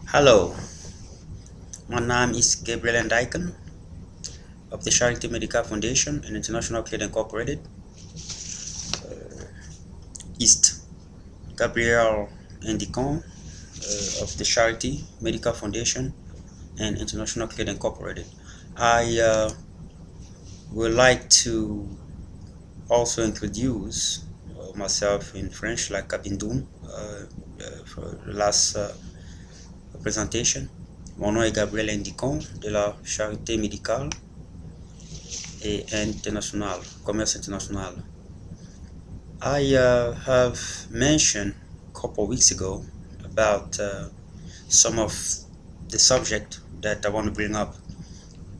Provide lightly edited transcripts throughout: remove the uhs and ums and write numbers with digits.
Hello, my name is Gabriel Ndaikan of the Charity Medical Foundation and International Clinic Incorporated. East Gabriel Ndikon of the Charity Medical Foundation and International Clinic Incorporated. I would like to also introduce myself in French, like Kabindoun, for the last présentation. Mon nom est Gabriel Ndikon de la Charité Médicale et Internationale, Commerce International. I have mentioned a couple weeks ago about some of the subject that I want to bring up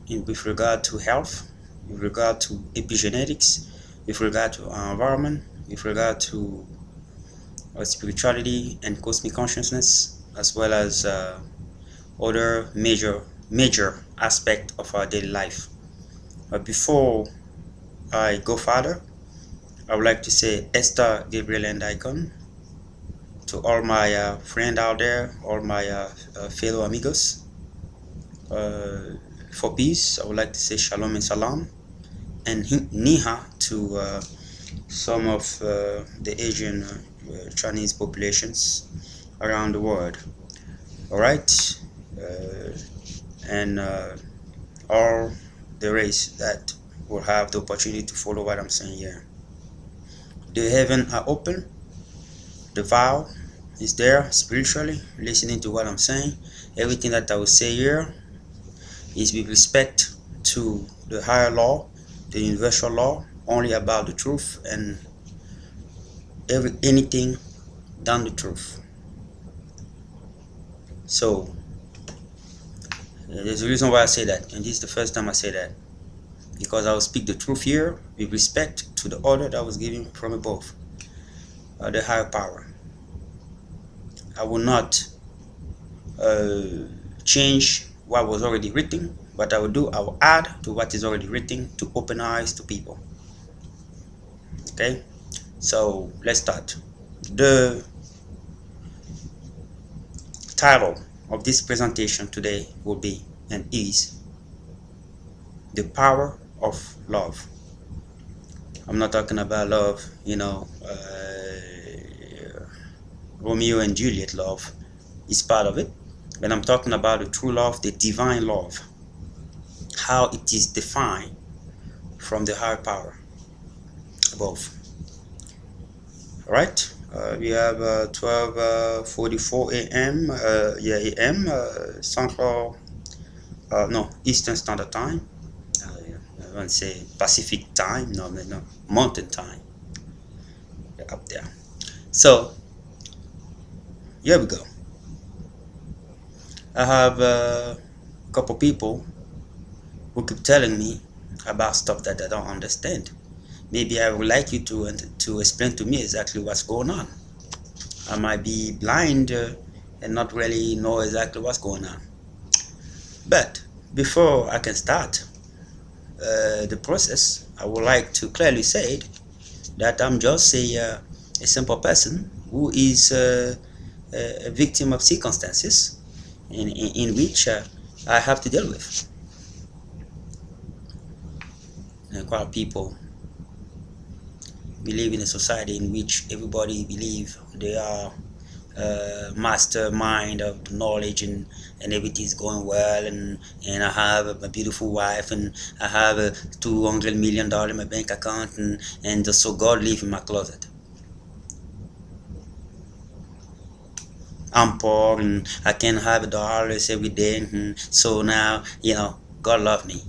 with regard to health, with regard to epigenetics, with regard to our environment, with regard to spirituality and cosmic consciousness, as well as other major aspect of our daily life. But before I go further, I would like to say Esther Gabriel and Icon to all my friends out there, all my fellow amigos. For peace, I would like to say Shalom and Salam, and Niha to some of the Asian Chinese populations around the world. All right, and all the race that will have the opportunity to follow what I'm saying here. The heaven are open. The vow is there spiritually, listening to what I'm saying. Everything that I will say here is with respect to the higher law, the universal law, only about the truth and anything than the truth. So there's a reason why I say that, and this is the first time I say that, because I will speak the truth here with respect to the order that was given from above, the higher power. I will not change what was already written. What I will add to what is already written to open eyes to people. Okay, so let's start. The title of this presentation today will be and is The Power of Love. I'm not talking about love, Romeo and Juliet love is part of it, but I'm talking about the true love, the divine love, how it is defined from the higher power above. All right, we have 12:44 a.m. AM Central, Eastern Standard Time. I want to say Pacific Time. No, Mountain Time. Up there. So here we go. I have a couple people who keep telling me about stuff that I don't understand. Maybe I would like you to explain to me exactly what's going on. I might be blind and not really know exactly what's going on. But before I can start the process, I would like to clearly say that I'm just a simple person who is a victim of circumstances in which I have to deal with. And quite people believe in a society in which everybody believe they are mastermind of the knowledge and everything's going well, and I have a beautiful wife, and I have a $200 million in my bank account, and so God live in my closet. I'm poor and I can have dollars every day, and so now God love me.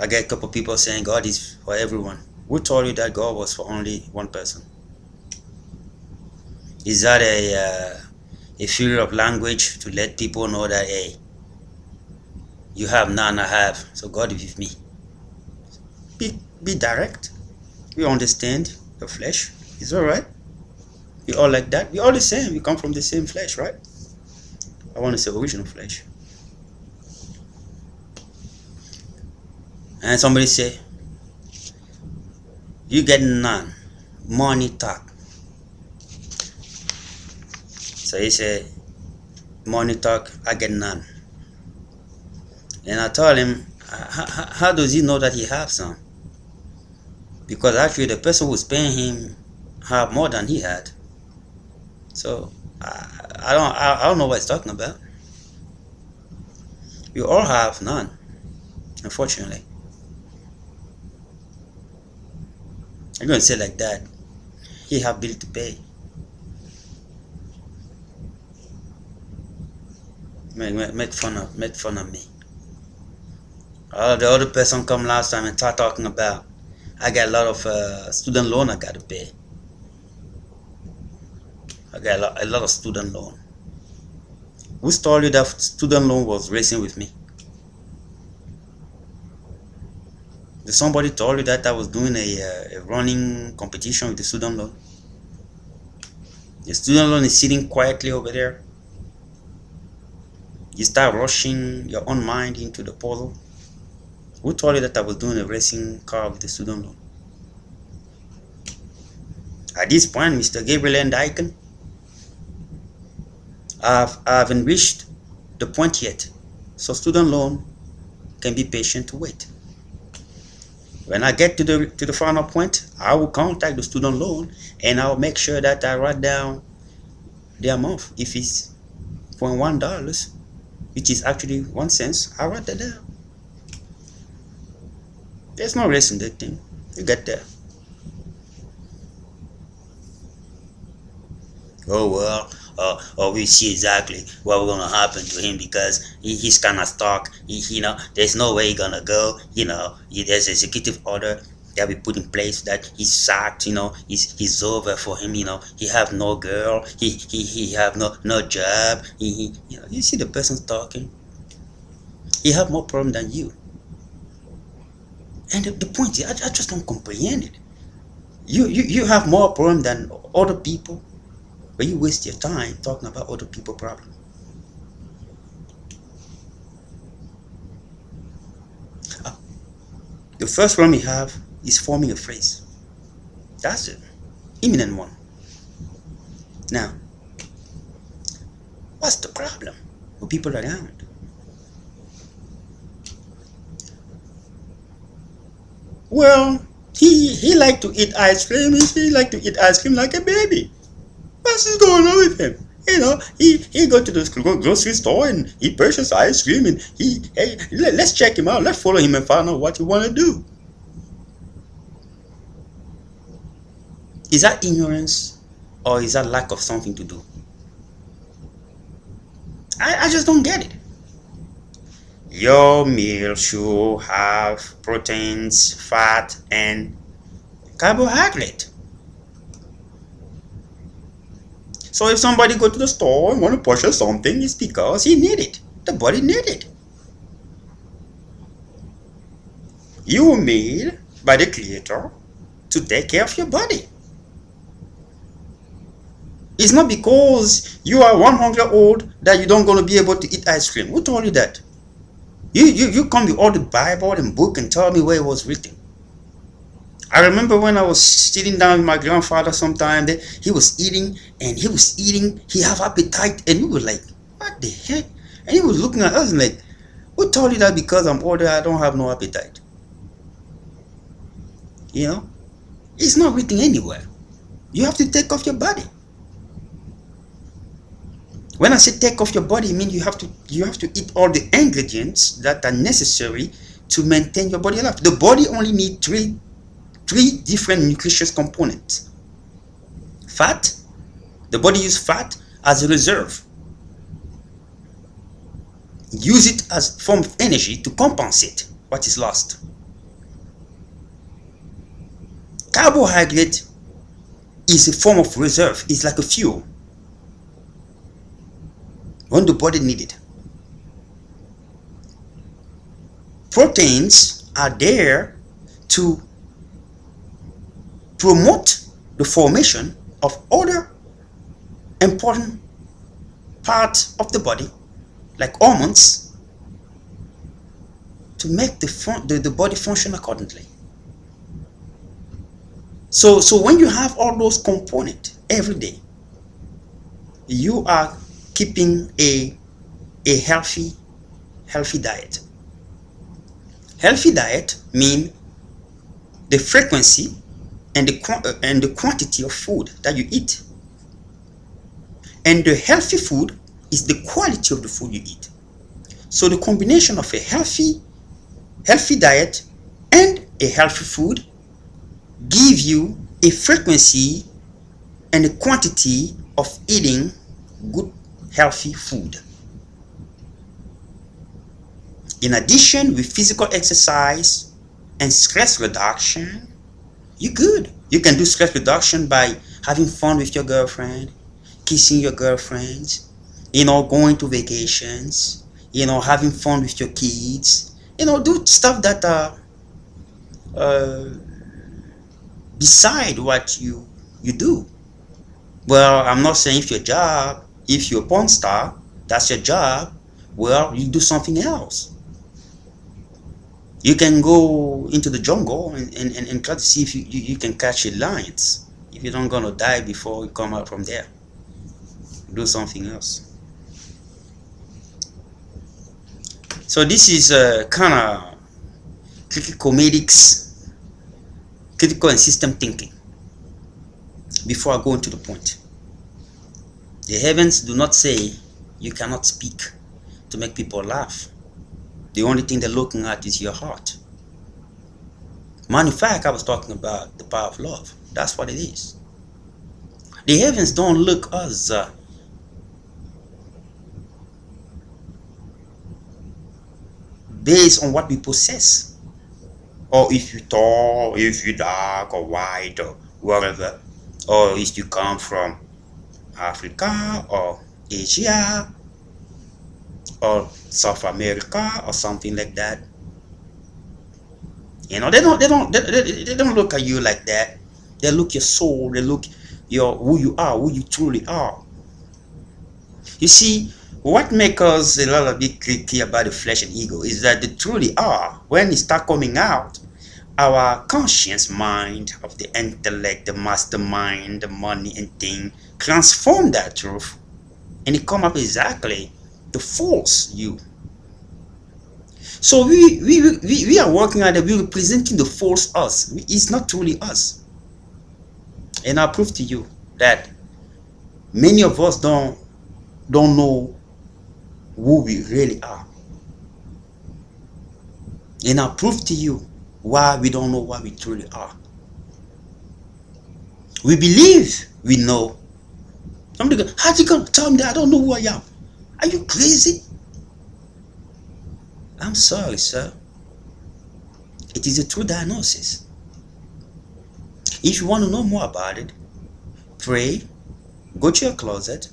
I get a couple people saying God is for everyone. Who told you that God was for only one person? Is that a figure of language to let people know that, hey, you have none, I have, so God is with me? Be direct. We understand the flesh. It's all right. We all like that. We all the same. We come from the same flesh, right? I want to say original flesh. And somebody say, you get none, money talk. So he said, money talk, I get none. And I told him, how does he know that he have some? Because actually the person who's paying him have more than he had. So I don't know what he's talking about. We all have none, unfortunately. I'm going to say like that. He have bill to pay. Make fun of me. The other person come last time and start talking about, I got a lot of student loan I got to pay. I got a lot of student loan. Who told you that student loan was racing with me? Did somebody told you that I was doing a running competition with the student loan? The student loan is sitting quietly over there. You start rushing your own mind into the puzzle. Who told you that I was doing a racing car with the student loan? At this point, Mr. Gabriel and Icon, I haven't reached the point yet. So student loan can be patient to wait. When I get to the final point, I will contact the student loan and I will make sure that I write down the amount. If it's $0.1, which is actually 1 cent, I write that down. There's no racing that thing. You get there. Oh well, we see exactly what gonna happen to him because he's kind of stuck. There's no way he's gonna go. There's executive order that we put in place that he's sacked. He's over for him. He have no girl. He have no job. You see the person talking. He have more problem than you. And the point is, I just don't comprehend it. You have more problem than other people. But you waste your time talking about other people's problems. The first problem you have is forming a phrase. That's it. Imminent one. Now, what's the problem with people around? Well, he like to eat ice cream. He like to eat ice cream like a baby. What's going on with him? He go to the grocery store and he purchase ice cream and let's check him out. Let's follow him and find out what he want to do. Is that ignorance or is that lack of something to do? I just don't get it. Your meal should have proteins, fat, and carbohydrate. So if somebody go to the store and want to purchase something, it's because he need it. The body need it. You were made by the Creator to take care of your body. It's not because you are 100 old that you don't going to be able to eat ice cream. Who told you that? You come with all the Bible and book and tell me where it was written. I remember when I was sitting down with my grandfather sometime, he was eating, he have appetite, and we were like, what the heck? And he was looking at us and like, who told you that because I'm older I don't have no appetite? It's not written anywhere. You have to take off your body. When I say take off your body, I mean you have to eat all the ingredients that are necessary to maintain your body alive. The body only needs three different nutritious components. Fat, the body uses fat as a reserve. Use it as a form of energy to compensate what is lost. Carbohydrate is a form of reserve. It's like a fuel when the body needs it. Proteins are there to promote the formation of other important parts of the body, like hormones, to make the body function accordingly. So when you have all those components every day, you are keeping a healthy diet. Healthy diet mean the frequency and the quantity of food that you eat. And the healthy food is the quality of the food you eat. So the combination of a healthy diet and a healthy food give you a frequency and a quantity of eating good healthy food. In addition, with physical exercise and stress reduction, you're good. You can do stress reduction by having fun with your girlfriend, kissing your girlfriends, going to vacations, having fun with your kids, do stuff that are uh, beside what you do. Well, I'm not saying if you're a porn star, that's your job. Well, you do something else. You can go into the jungle and try to see if you can catch a lions. If you're not gonna die before you come out from there, do something else. So this is kind of critical and system thinking. Before I go into the point, the heavens do not say you cannot speak to make people laugh. The only thing they're looking at is your heart. Matter of fact, I was talking about the power of love. That's what it is. The heavens don't look us based on what we possess, or if you're tall, if you're dark or white or whatever, or if you come from Africa or Asia or South America or something like that. They don't look at you like that. They look your soul. They look who you are, who you truly are. You see, what makes us a little bit tricky about the flesh and ego is that they truly are, when it start coming out, our conscious mind of the intellect, the mastermind, the money and thing, transform that truth, and it come up exactly to force you. So we are working at it. We're representing the false us. It's not truly us. And I'll prove to you that many of us don't know who we really are. And I'll prove to you why we don't know what we truly are. We believe we know. Somebody goes, how you gonna tell me that I don't know who I am? Are you crazy? I'm sorry, sir. It is a true diagnosis. If you want to know more about it, pray, go to your closet,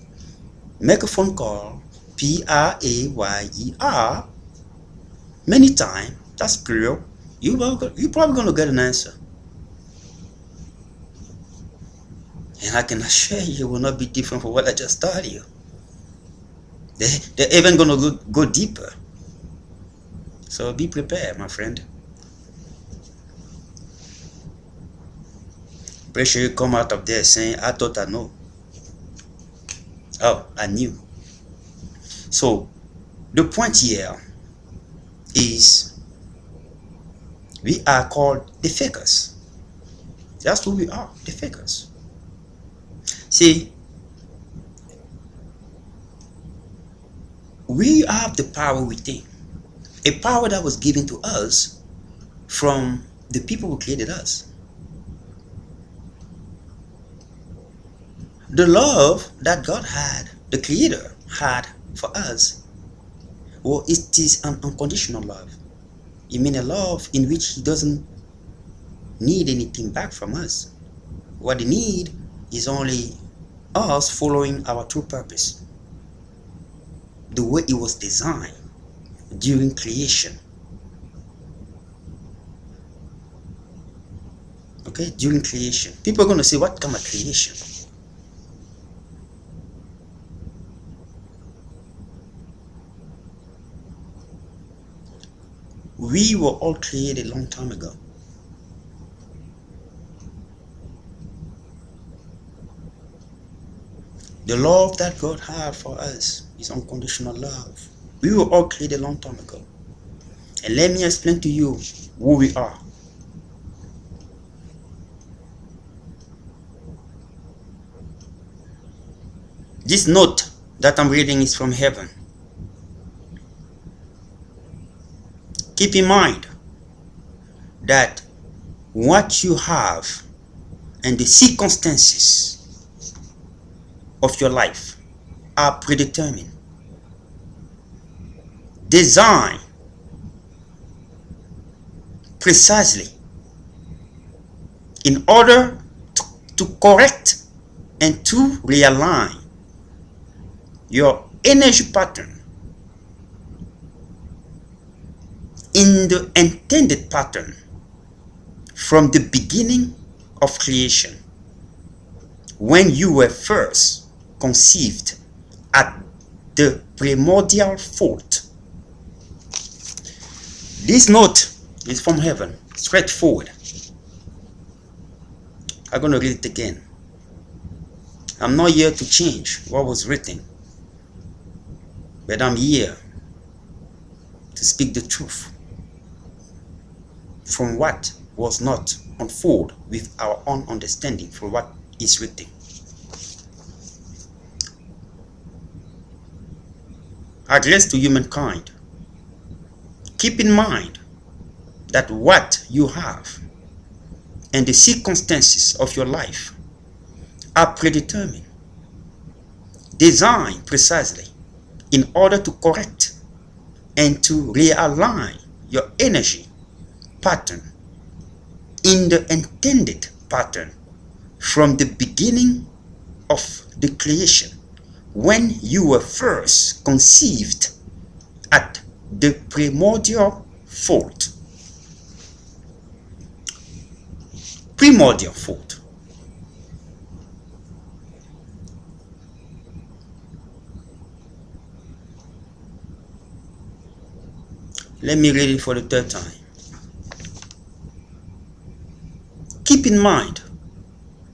make a phone call, prayer, many times. That's prayer. You're probably going to get an answer. And I can assure you, it will not be different from what I just told you. They're even going to go deeper. So be prepared, my friend. Pretty sure you come out of there saying, I thought I know. Oh, I knew. So the point here is we are called the fakers. That's who we are, the fakers. See, we have the power within, a power that was given to us from the people who created us. The love that God had, the Creator had for us, well, it is an unconditional love. It means a love in which He doesn't need anything back from us. What He needs is only us following our true purpose, the way it was designed during creation. Okay, during creation. People are going to say, what kind of creation? We were all created a long time ago. The love that God had for us is unconditional love. We were all created a long time ago. And let me explain to you who we are. This note that I'm reading is from heaven. Keep in mind that what you have and the circumstances of your life are predetermined, designed precisely in order to correct and to realign your energy pattern in the intended pattern from the beginning of creation, when you were first conceived at the primordial fault. This note is from heaven, straightforward. I'm going to read it again. I'm not here to change what was written, but I'm here to speak the truth from what was not unfold with our own understanding from what is written. Address to humankind. Keep in mind that what you have and the circumstances of your life are predetermined, designed precisely in order to correct and to realign your energy pattern in the intended pattern from the beginning of the creation, when you were first conceived at the primordial fault. Primordial fault. Let me read it for the third time. Keep in mind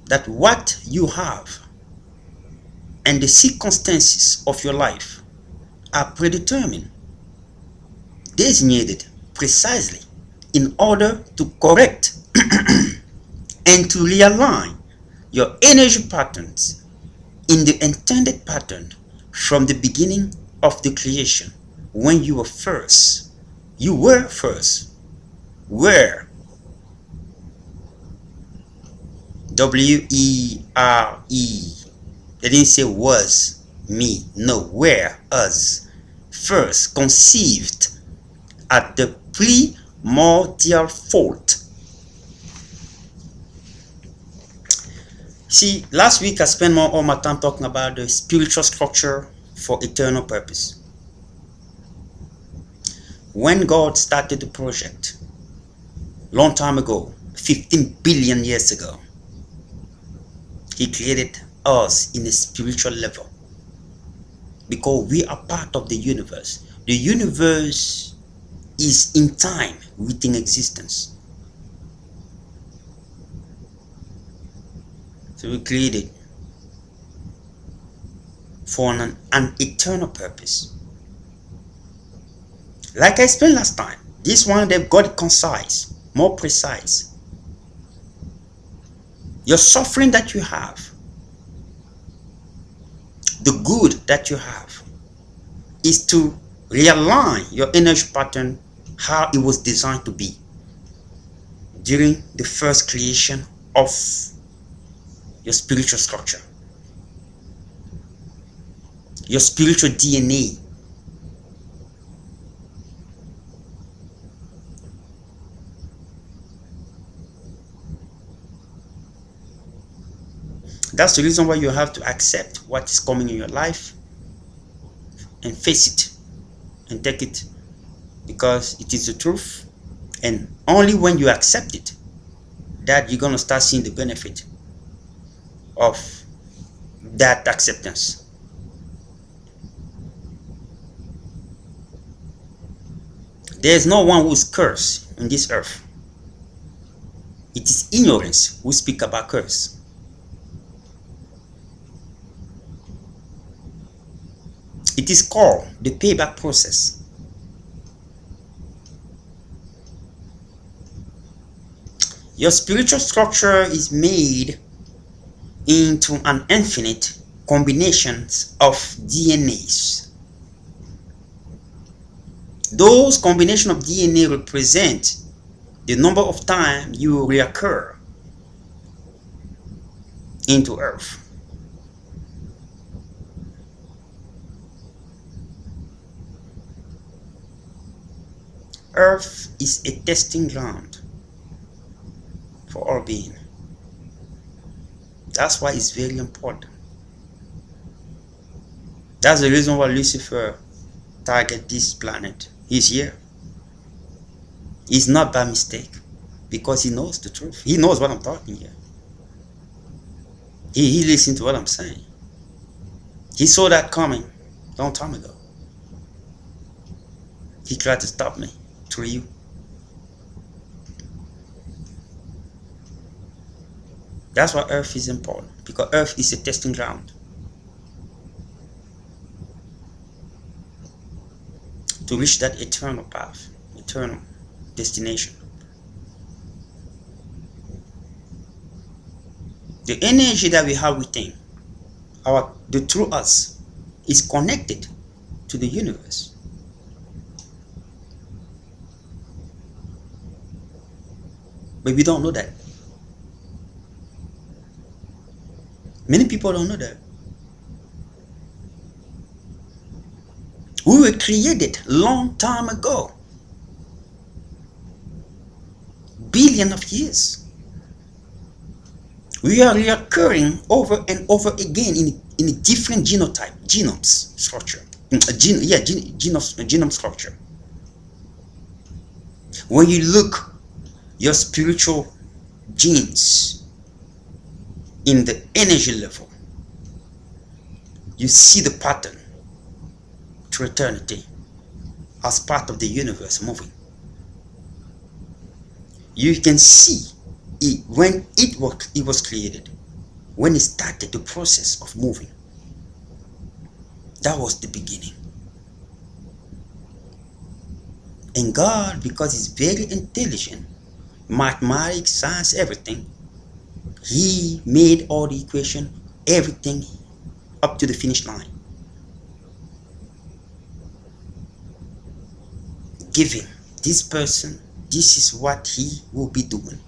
that what you have and the circumstances of your life are predetermined, designated precisely in order to correct and to realign your energy patterns in the intended pattern from the beginning of the creation, when you were first. You were first. Were. W-E-R-E. They didn't say was, me. No, were, us. First conceived at the primordial fault. See, last week I spent all my time talking about the spiritual structure for eternal purpose. When God started the project, long time ago, 15 billion years ago, He created us in a spiritual level, because we are part of the universe. The universe is in time within existence. So we created for an eternal purpose. Like I explained last time, this one they've got it concise, more precise. Your suffering that you have, the good that you have, is to realign your energy pattern how it was designed to be during the first creation of your spiritual structure, your spiritual DNA. That's the reason why you have to accept what is coming in your life and face it and take it, because it is the truth. And only when you accept it, that you're going to start seeing the benefit of that acceptance. There is no one who is cursed in this earth. It is ignorance who speak about curse. It is called the payback process. Your spiritual structure is made into an infinite combinations of DNAs. Those combinations of DNA represent the number of times you will reoccur into Earth. Earth is a testing ground for all being. That's why it's very important. That's the reason why Lucifer target this planet. He's here. It's not by mistake, because he knows the truth. He knows what I'm talking here. He listened to what I'm saying. He saw that coming a long time ago. He tried to stop me through you. That's why Earth is important, because Earth is a testing ground to reach that eternal path, eternal destination. The energy that we have within, the true us, is connected to the universe. But we don't know that. Many people don't know that. We were created long time ago. Billions of years. We are reoccurring over and over again in a different genomes structure. Genome structure. When you look your spiritual genes in the energy level, you see the pattern to eternity as part of the universe moving. You can see it when it was created, when it started the process of moving. That was the beginning. And God, because He's very intelligent, mathematics, science, everything, He made all the equation, everything up to the finish line, giving this person, this is what he will be doing.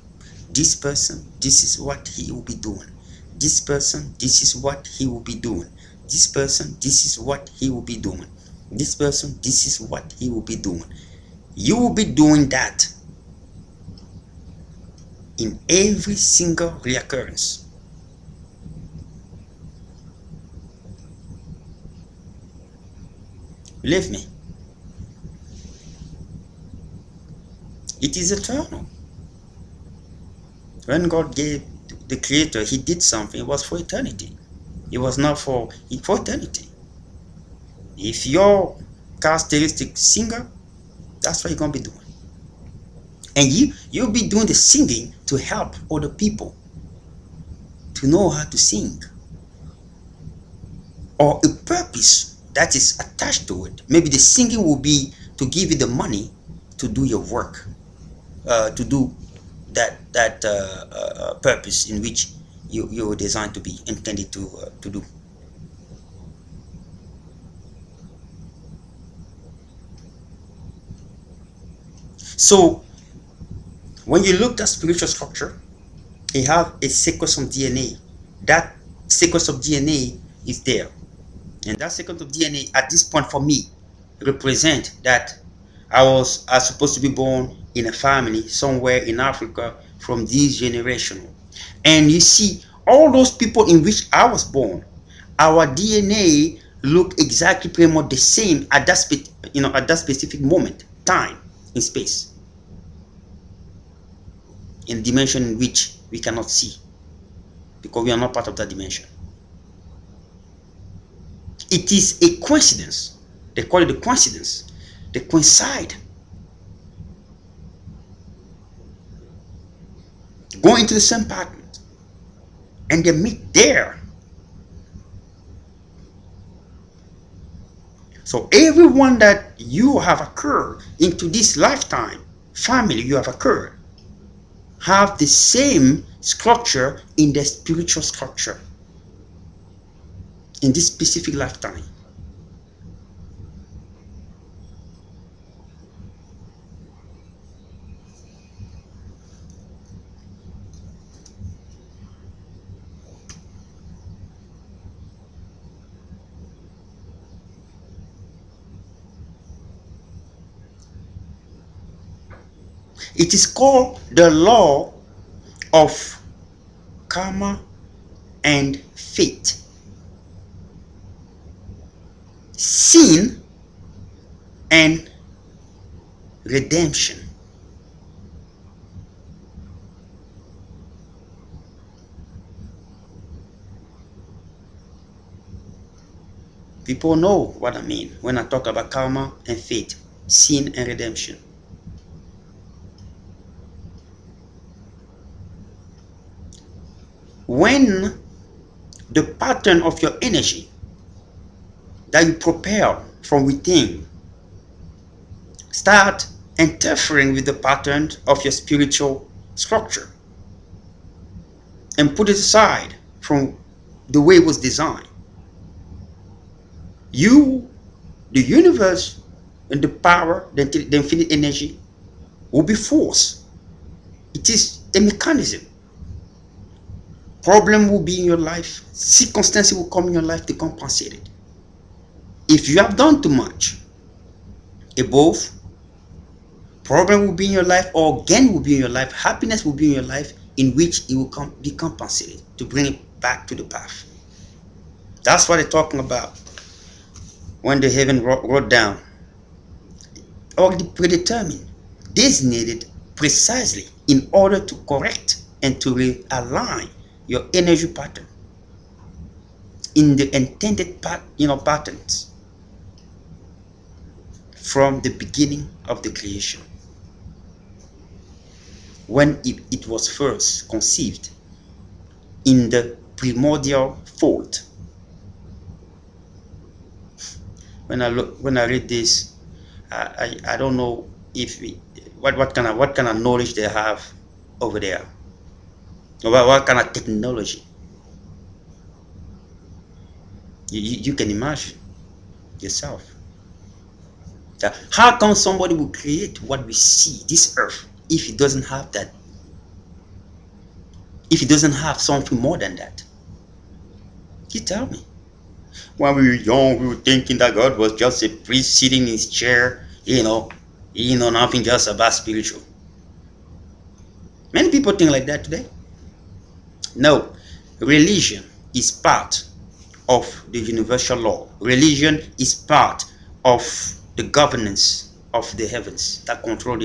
This person, this is what he will be doing. This person, this is what he will be doing. This person, this is what he will be doing. This person, this is what he will be doing. You will be doing that in every single reoccurrence. Believe me, it is eternal. When God gave the Creator, He did something. It was for eternity. It was not for eternity. If your characteristic singer, that's what you're gonna be doing. And you'll be doing the singing to help other people to know how to sing, or a purpose that is attached to it. Maybe the singing will be to give you the money to do your work, to do that purpose in which you were designed to be intended to do. So when you look at spiritual structure, you have a sequence of DNA. That sequence of DNA is there, and that sequence of DNA at this point for me represent that I was supposed to be born in a family somewhere in Africa from this generation. And you see, all those people in which I was born, our DNA look exactly pretty much the same at that at that specific moment, time, in space, in a dimension in which we cannot see, because we are not part of that dimension. It is a coincidence. They call it the coincidence. They coincide. Go into the same pattern, and they meet there. So everyone that you have occurred into this lifetime, family you have occurred, have the same structure in the spiritual structure in this specific lifetime. It is called the law of karma and fate. Sin and redemption. People know what I mean when I talk about karma and fate, sin and redemption. When the pattern of your energy that you propel from within start interfering with the pattern of your spiritual structure and put it aside from the way it was designed, you, the universe, and the power, the infinite energy will be forced. It is a mechanism. Problem will be in your life, circumstances will come in your life to compensate it. If you have done too much above, problem will be in your life, or gain will be in your life, happiness will be in your life, in which it will be compensated to bring it back to the path. That's what they're talking about when the heaven wrote down, already predetermined, designated precisely in order to correct and to realign your energy pattern in the intended patterns from the beginning of the creation, when it was first conceived in the primordial fold. When I read this, I don't know if what kind of knowledge they have over there, or what kind of technology. You can imagine yourself. How come somebody will create what we see, this earth, if it doesn't have that? If it doesn't have something more than that? You tell me. When we were young, we were thinking that God was just a priest sitting in his chair, nothing just about spiritual. Many people think like that today. No, religion is part of the universal law. Religion is part of the governance of the heavens that control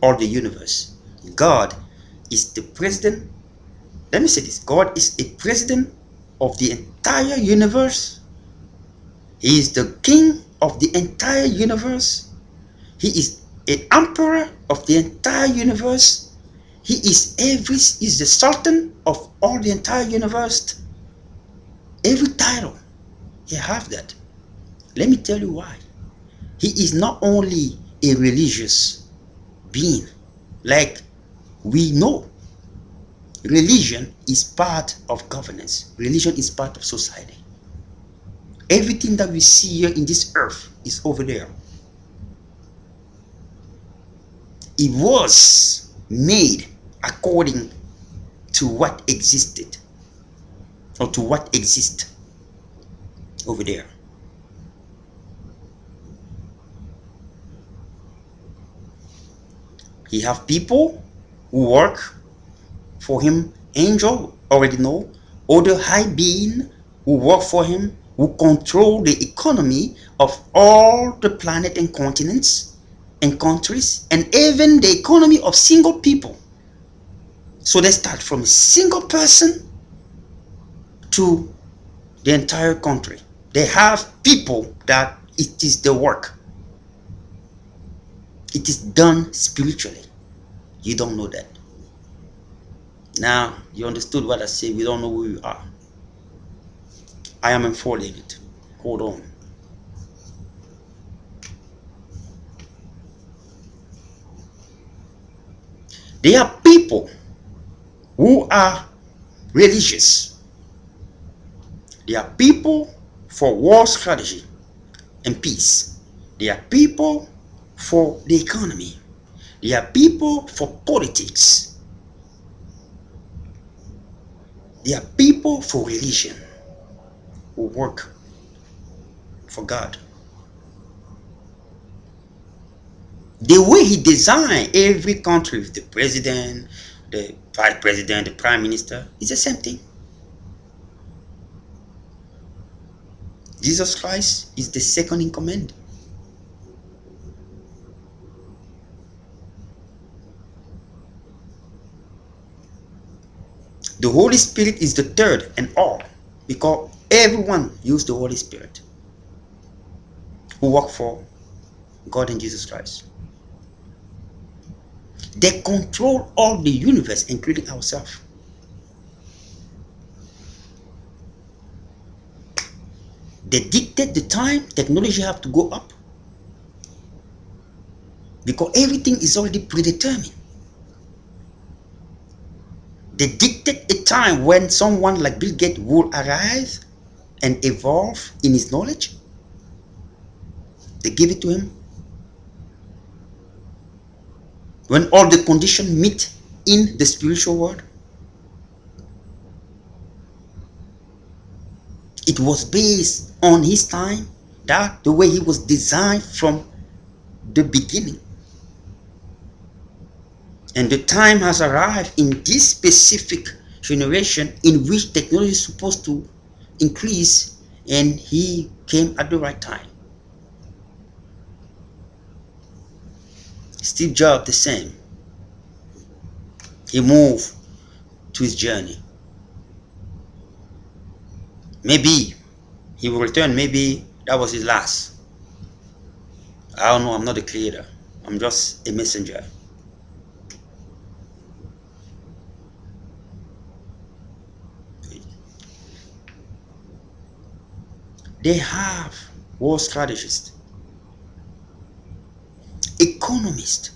all the universe. God is the president. Let me say this: God is a president of the entire universe. He is the king of the entire universe. He is an emperor of the entire universe. He is the sultan of all the entire universe. Every title, he have that. Let me tell you why. He is not only a religious being, like we know. Religion is part of governance. Religion is part of society. Everything that we see here in this earth is over there. It was made according to what existed, or to what exists over there. He have people who work for him. Angel already know. Other high being who work for him, who control the economy of all the planet and continents and countries, and even the economy of single people. So they start from a single person to the entire country. They have people that it is the work. It is done spiritually. You don't know that. Now you understood what I say. We don't know who we are. I am unfolding it. Hold on. There are people who are religious. There are people for war strategy and peace. There are people for the economy. There are people for politics. There are people for religion who work for God. The way he designed every country, the president, the vice president, the prime minister, is the same thing. Jesus Christ is the second in command. The Holy Spirit is the third and all, because everyone used the Holy Spirit who work for God and Jesus Christ. They control all the universe, including ourselves. They dictate the time technology have to go up, because everything is already predetermined. They dictate a time when someone like Bill Gates will arise and evolve in his knowledge. They give it to him. When all the conditions meet in the spiritual world, it was based on his time, that the way he was designed from the beginning. And the time has arrived in this specific generation in which technology is supposed to increase, and he came at the right time. Steve Jobs the same. He moved to his journey. Maybe he will return, maybe that was his last. I don't know, I'm not a creator. I'm just a messenger. They have war strategists, economists.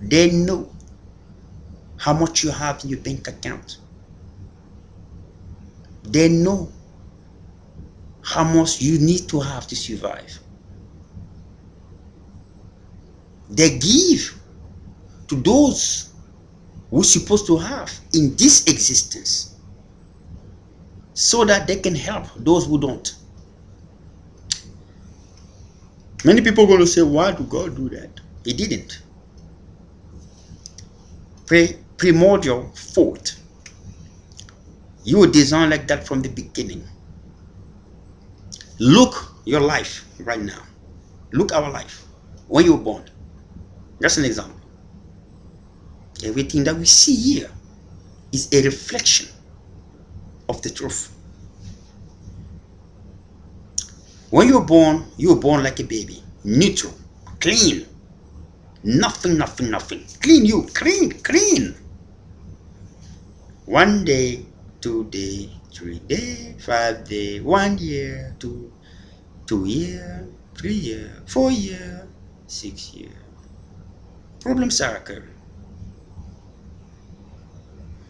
They know how much you have in your bank account. They know how much you need to have to survive. They give to those who're supposed to have in this existence, so that they can help those who don't. Many people are going to say, why do God do that? He didn't. Primordial fault. You were designed like that from the beginning. Look your life right now. Look our life when you were born. Just an example. Everything that we see here is a reflection of the truth. When you were born like a baby, neutral, clean, nothing. Clean you, clean. 1 day, 2 day, 3 day, 5 day, 1 year, 2 year, 3 year, 4 year, 6 year. Problems are occurring.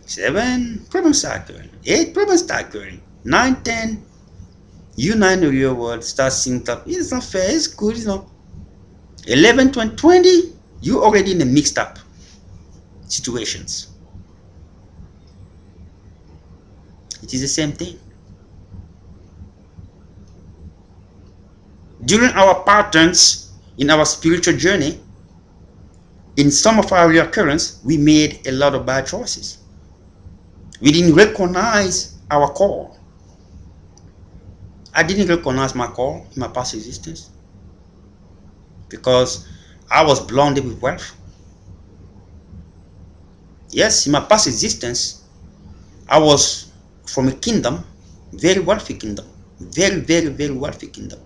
7, problems are occurring. 8, problems are occurring. 9, 10, you 9 of your world start seeing that it's not fair, it's good, it's not. 11, 20, 20, you already in a mixed up situations. It is the same thing. During our patterns in our spiritual journey, in some of our reoccurrence, we made a lot of bad choices. We didn't recognize our call. I didn't recognize my call in my past existence because I was blinded with wealth. Yes, in my past existence, I was from a kingdom, very wealthy kingdom, very wealthy kingdom.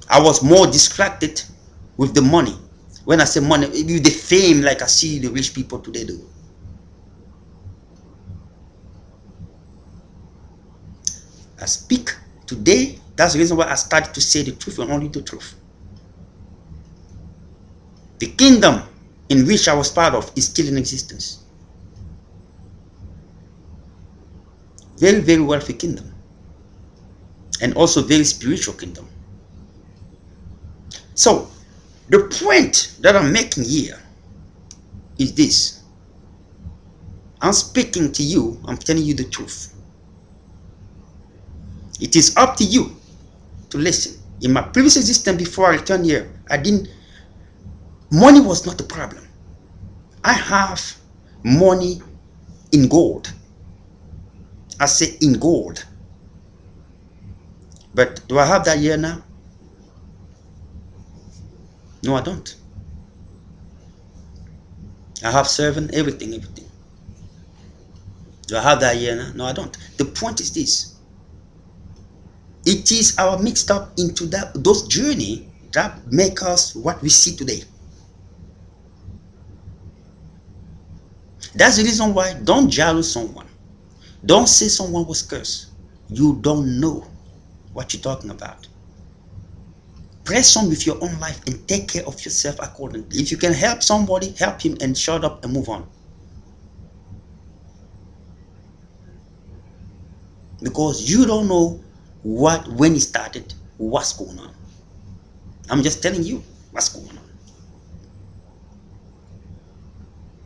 I was more distracted with the money. When I say money, with the fame, like I see the rich people today do. I speak today. That's the reason why I started to say the truth and only the truth. The kingdom in which I was part of is still in existence. Very, very wealthy kingdom, and also very spiritual kingdom. So the point that I'm making here is this. I'm speaking to you, I'm telling you the truth. It is up to you to listen. In my previous existence before I returned here, money was not the problem. I have money in gold. I say in gold. But do I have that here now? No, I don't. I have servant, everything. Do I have that here now? No, I don't. The point is this. It is our mixed up into those journey that make us what we see today. That's the reason why don't jealous someone. Don't say someone was cursed. You don't know what you're talking about. Press on with your own life and take care of yourself accordingly. If you can help somebody, help him and shut up and move on. Because you don't know when it started, what's going on. I'm just telling you what's going on.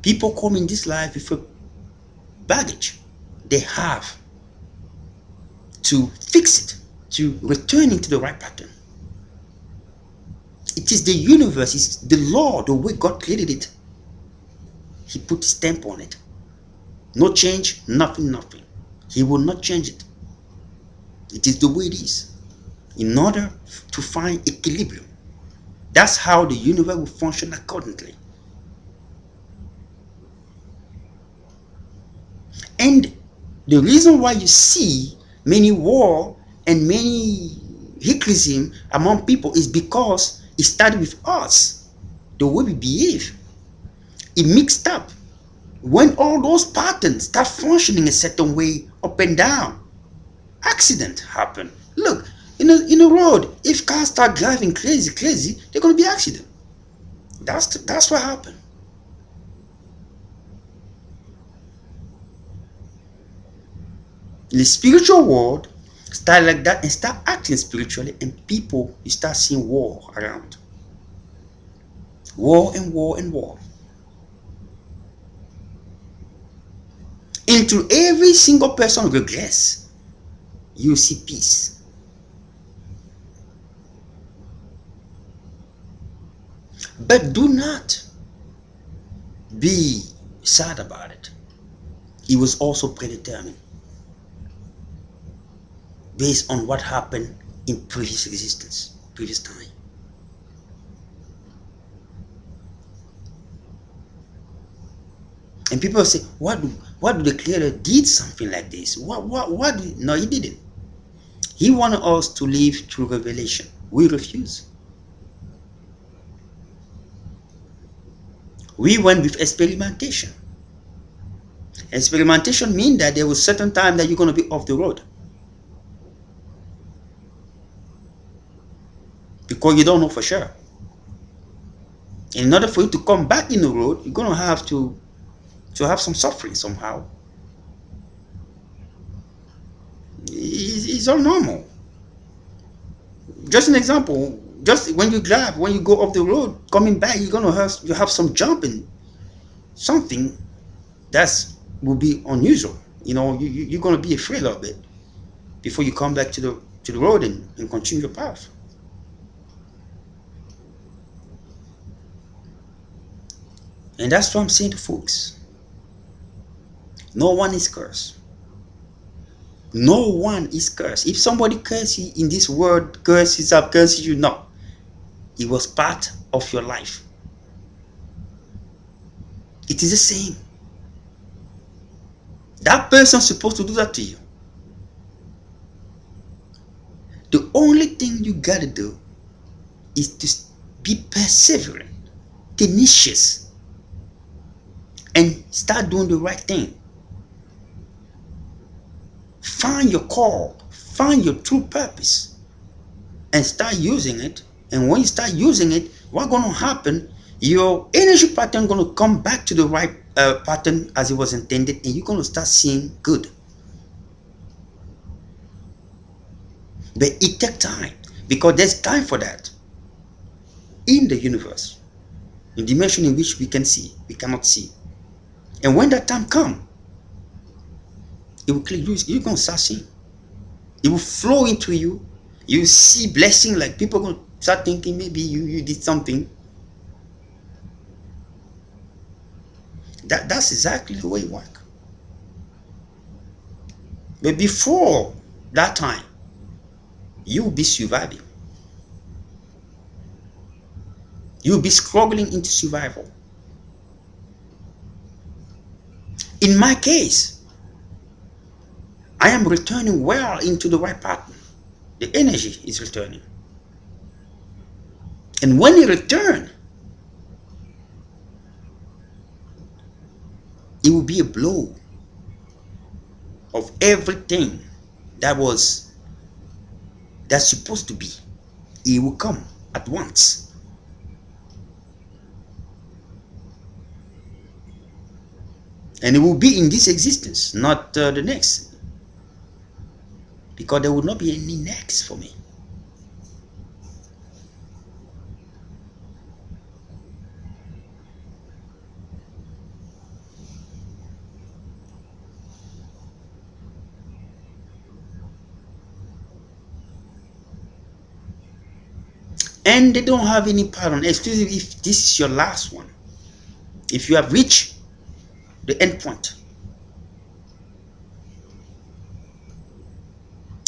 People come in this life with a baggage. They have to fix it, to return into the right pattern. It is the universe, it's the law, the way God created it. He put a stamp on it. No change, nothing. He will not change it. It is the way it is. In order to find equilibrium, that's how the universe will function accordingly. And the reason why you see many war and many hypocrisy among people is because it started with us, the way we behave. It mixed up. When all those patterns start functioning a certain way, up and down, accident happen. Look, in a road, if cars start driving crazy, they're gonna be accident. That's what happened. In the spiritual world, start like that and start acting spiritually, and people you start seeing war around. War and war and war. Into every single person regress, you see peace. But do not be sad about it. It was also predetermined based on what happened in previous existence, previous time. And people say, what do the creator did something like this? No, he didn't. He wanted us to live through revelation. We refuse. We went with experimentation. Experimentation means that there was certain time that you're going to be off the road. Because you don't know for sure. In order for you to come back in the road, you're going to have some suffering somehow. It's all normal. Just an example, just when you go off the road, coming back, you're going to have some jumping, something that's will be unusual. You're going to be afraid of it before you come back to the road and continue your path. And that's what I'm saying to folks. No one is cursed. No one is cursed. If somebody curses you in this world, curses you, no. It was part of your life. It is the same. That person's supposed to do that to you. The only thing you gotta do is to be perseverant, tenacious, and start doing the right thing. Find your call, find your true purpose, and start using it. And when you start using it, what's going to happen? your energy pattern going to come back to the right pattern as it was intended, and you're going to start seeing good. But it takes time, because there's time for that in the universe, in dimension in which we cannot see. And when that time comes, it will click. You're going to start seeing. It will flow into you. You see blessing, like people going to start thinking maybe you did something. That's exactly the way it works. But before that time, you will be surviving. You will be struggling into survival. In my case, I am returning well into the right pattern. The energy is returning. And when it returns, it will be a blow of everything that was that's supposed to be. It will come at once. And it will be in this existence, not the next. Because there will not be any next for me. And they don't have any pattern, especially if this is your last one. If you have reached the end point,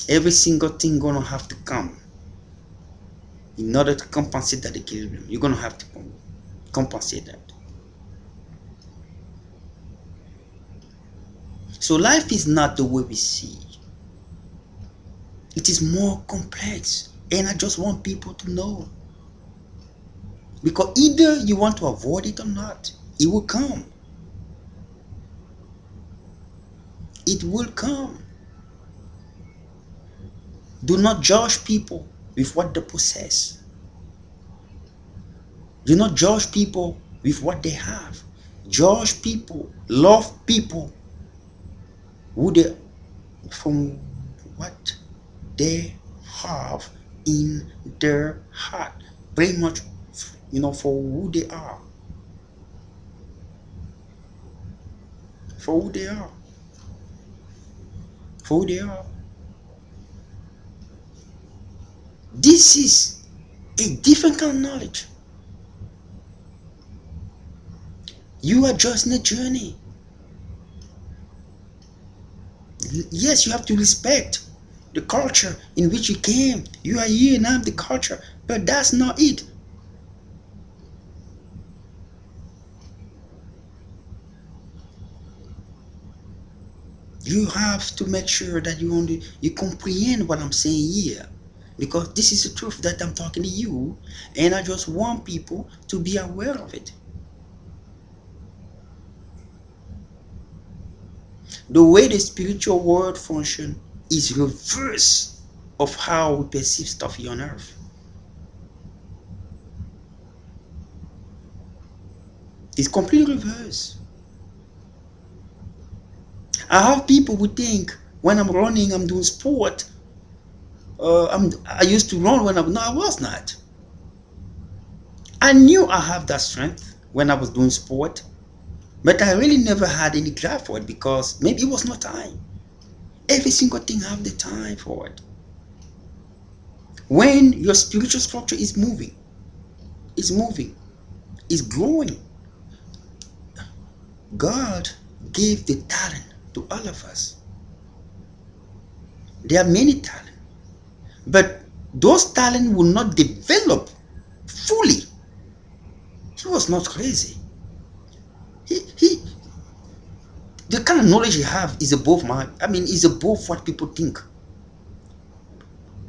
every single thing gonna have to come in order to compensate that equilibrium. You're gonna have to compensate that. So life is not the way we see. It is more complex, and I just want people to know, because either you want to avoid it or not, it will come. It will come. Do not judge people with what they possess. Do not judge people with what they have. Judge people, love people who they from what they have in their heart. Pretty much, for who they are. For who they are. For who they are. This is a different kind of knowledge. You are just in a journey. Yes, you have to respect the culture in which you came. You are here and I'm the culture, but that's not it. You have to make sure that you comprehend what I'm saying here, because this is the truth that I'm talking to you, and I just want people to be aware of it. The way the spiritual world functions is reverse of how we perceive stuff here on earth. It's completely reverse. I have people who think when I'm running, I'm doing sport. I used to run when I was not. I knew I have that strength when I was doing sport, but I really never had any drive for it because maybe it was no time. Every single thing have the time for it. When your spiritual structure is moving, is growing, God gave the talent to all of us. There are many talents, but those talents will not develop fully. He was not crazy. He the kind of knowledge he have is above is above what people think.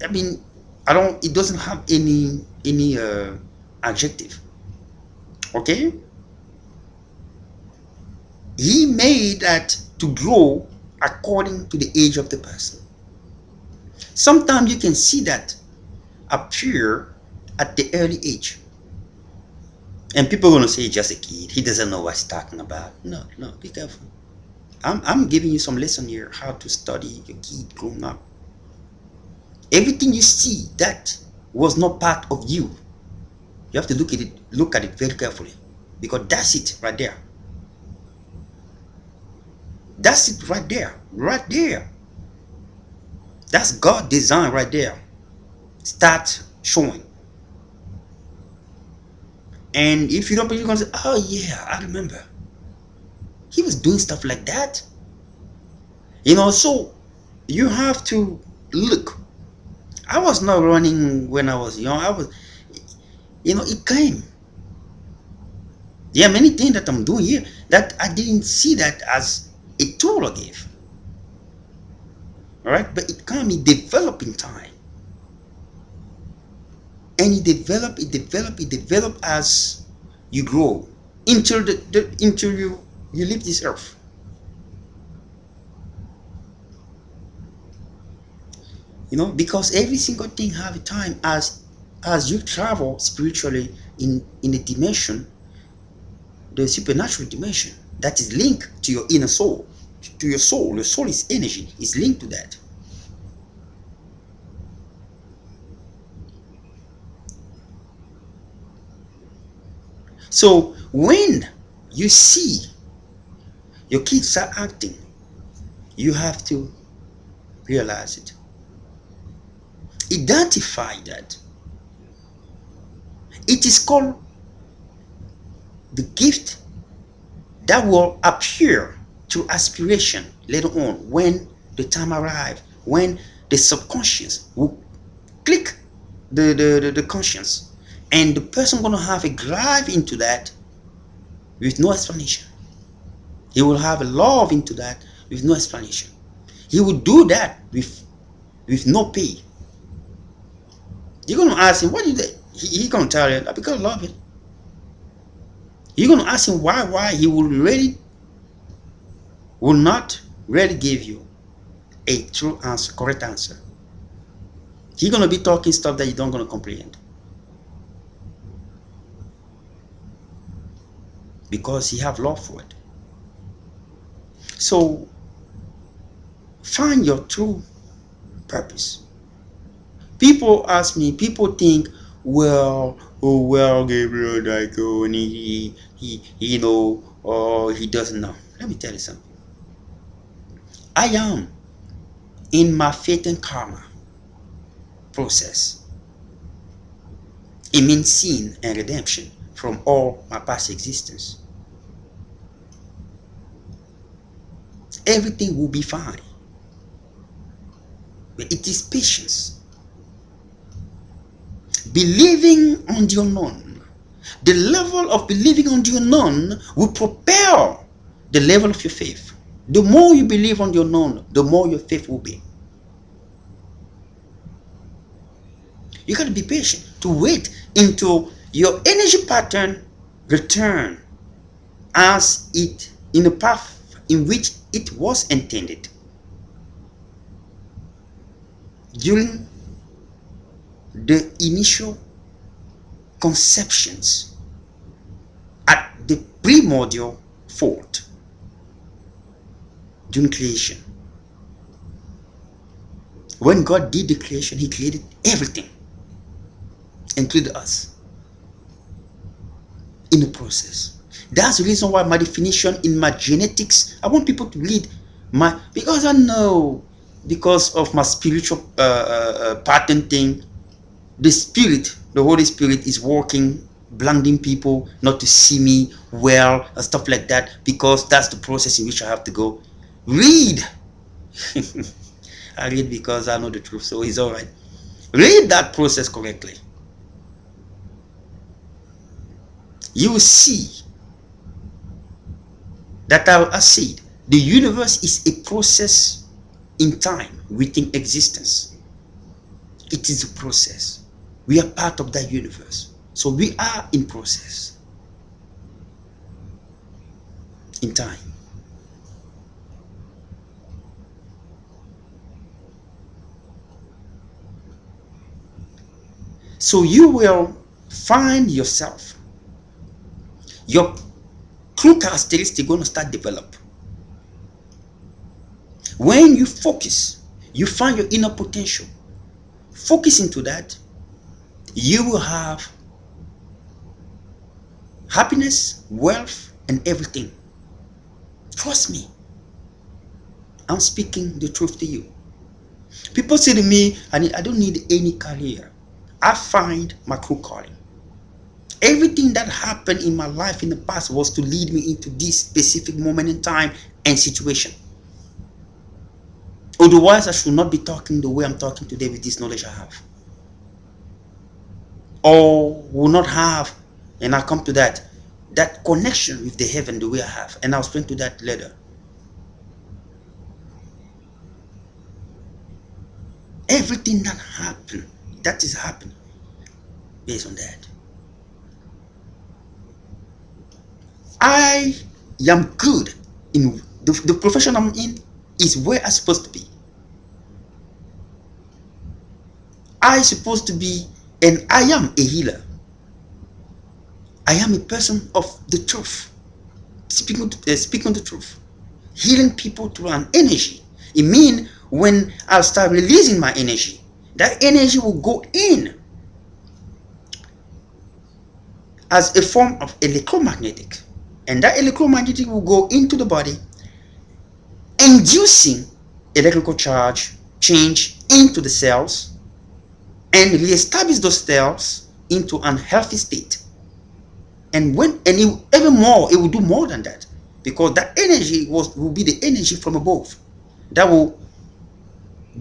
I mean, I don't. It doesn't have any adjective. Okay, he made that to grow according to the age of the person. Sometimes you can see that appear at the early age. And people are gonna say, just a kid, he doesn't know what he's talking about. No, no, be careful. I'm giving you some lesson here how to study your kid growing up. Everything you see that was not part of you, you have to look at it very carefully, because that's it right there. That's it right there, right there. That's God design right there. Start showing. And if you don't believe, you're gonna say, "Oh yeah, I remember. He was doing stuff like that." So you have to look. I was not running when I was young. I was, it came. There are many things that I'm doing here that I didn't see that as a tool I gave. All right, but it came, it developed in time, and it develop as you grow until until you leave this earth. Because every single thing have a time as you travel spiritually in a dimension, the supernatural dimension that is linked to your inner soul, to your soul. The soul is energy, is linked to that. So when you see your kids are acting, you have to realize it, identify that. It is called the gift that will appear through aspiration later on, when the time arrives, when the subconscious will click the conscience, and the person gonna have a drive into that with no explanation. He will have a love into that with no explanation. He will do that with no pay. You're gonna ask him, what did they? He gonna tell you, because I love it. You're gonna ask him why. He will not really give you a true answer, correct answer. He's gonna be talking stuff that you don't gonna comprehend, because he have love for it. So find your true purpose. People ask me, people think, well, oh well, Gabriel, like, oh, and he doesn't know. Let me tell you something. I am in my faith and karma process. It means sin and redemption from all my past existence. Everything will be fine. But it is patience. Believing on the unknown. The level of believing on the unknown will propel the level of your faith. The more you believe on the unknown, the more your faith will be. You got to be patient to wait until your energy pattern return as it in the path in which it was intended during the initial conceptions at the primordial fault during creation. When God did the creation, He created everything, including us, in the process. That's the reason why my definition in my genetics, I want people to read because I know, because of my spiritual pattern thing, the Holy Spirit is working, blinding people not to see me well and stuff like that, because that's the process in which I have to go. Read. I read because I know the truth, so it's all right. Read that process correctly. You will see that I said the universe is a process in time within existence. It is a process. We are part of that universe. So we are in process in time. So you will find yourself your true characteristic going to start develop. When you focus, you find your inner potential. Focus into that, you will have happiness, wealth, and everything. Trust me, I'm speaking the truth to you. People say to me, I don't need any career. I find my true calling. Everything that happened in my life in the past was to lead me into this specific moment in time and situation. Otherwise, I should not be talking the way I'm talking today with this knowledge I have. Or will not have, and I'll come to that connection with the heaven the way I have. And I'll explain to that later. Everything that happened, that is happening based on that. I am good in the profession I'm in is where I'm supposed to be. I supposed to be, and I am a healer. I am a person of the truth, speaking the truth, healing people through an energy. It means when I start releasing my energy, that energy will go in as a form of electromagnetic, and that electromagnetic will go into the body, inducing electrical charge change into the cells and reestablish those cells into an healthy state. And even more, it will do more than that, because that energy will be the energy from above that will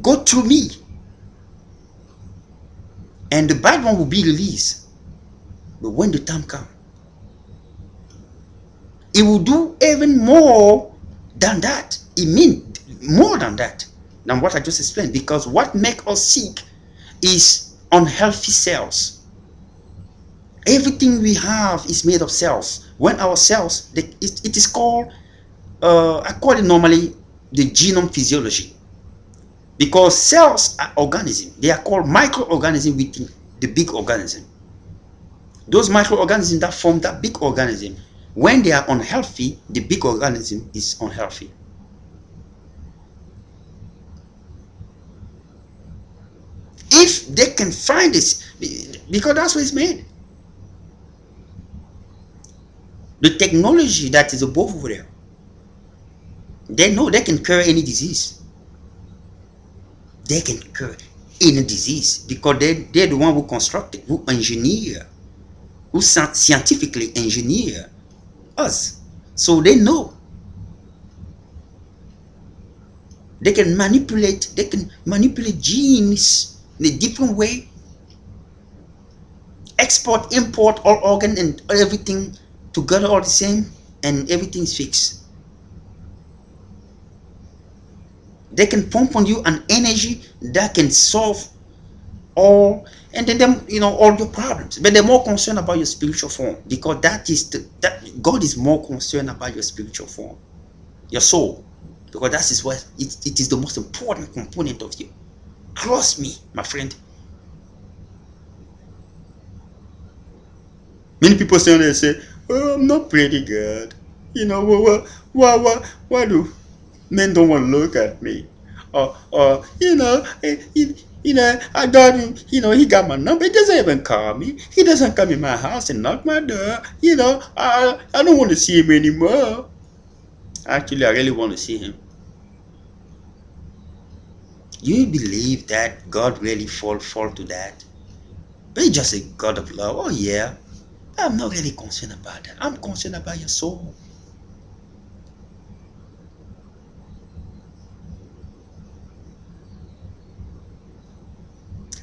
go through me, and the bad one will be released. But when the time comes, it will do even more than that. It means more than that, than what I just explained, because what makes us sick is unhealthy cells. Everything we have is made of cells. When our cells, it is called, I call it normally the genome physiology, because cells are organisms. They are called microorganisms within the big organism. Those microorganisms that form that big organism, when they are unhealthy, the big organism is unhealthy. If they can find this, because that's what it's made. The technology that is above over there, they know they can cure any disease. They can cure any disease because they're the one who constructed, who engineer, who scientifically engineer us. So they know. They can manipulate genes in a different way, export, import all organ and everything together all the same, and everything is fixed. They can pump on you an energy that can solve all, and then them, all your problems. But they're more concerned about your spiritual form, because that God is more concerned about your spiritual form, your soul, because that is what it is the most important component of you. Trust me, my friend. Many people say, "Oh, I'm not pretty good. Why do men don't want to look at me? Or I got him. He got my number. He doesn't even call me. He doesn't come in my house and knock my door. I don't want to see him anymore. Actually, I really want to see him." You believe that God really fall to that? But he's just a God of love. Oh yeah. I'm not really concerned about that. I'm concerned about your soul.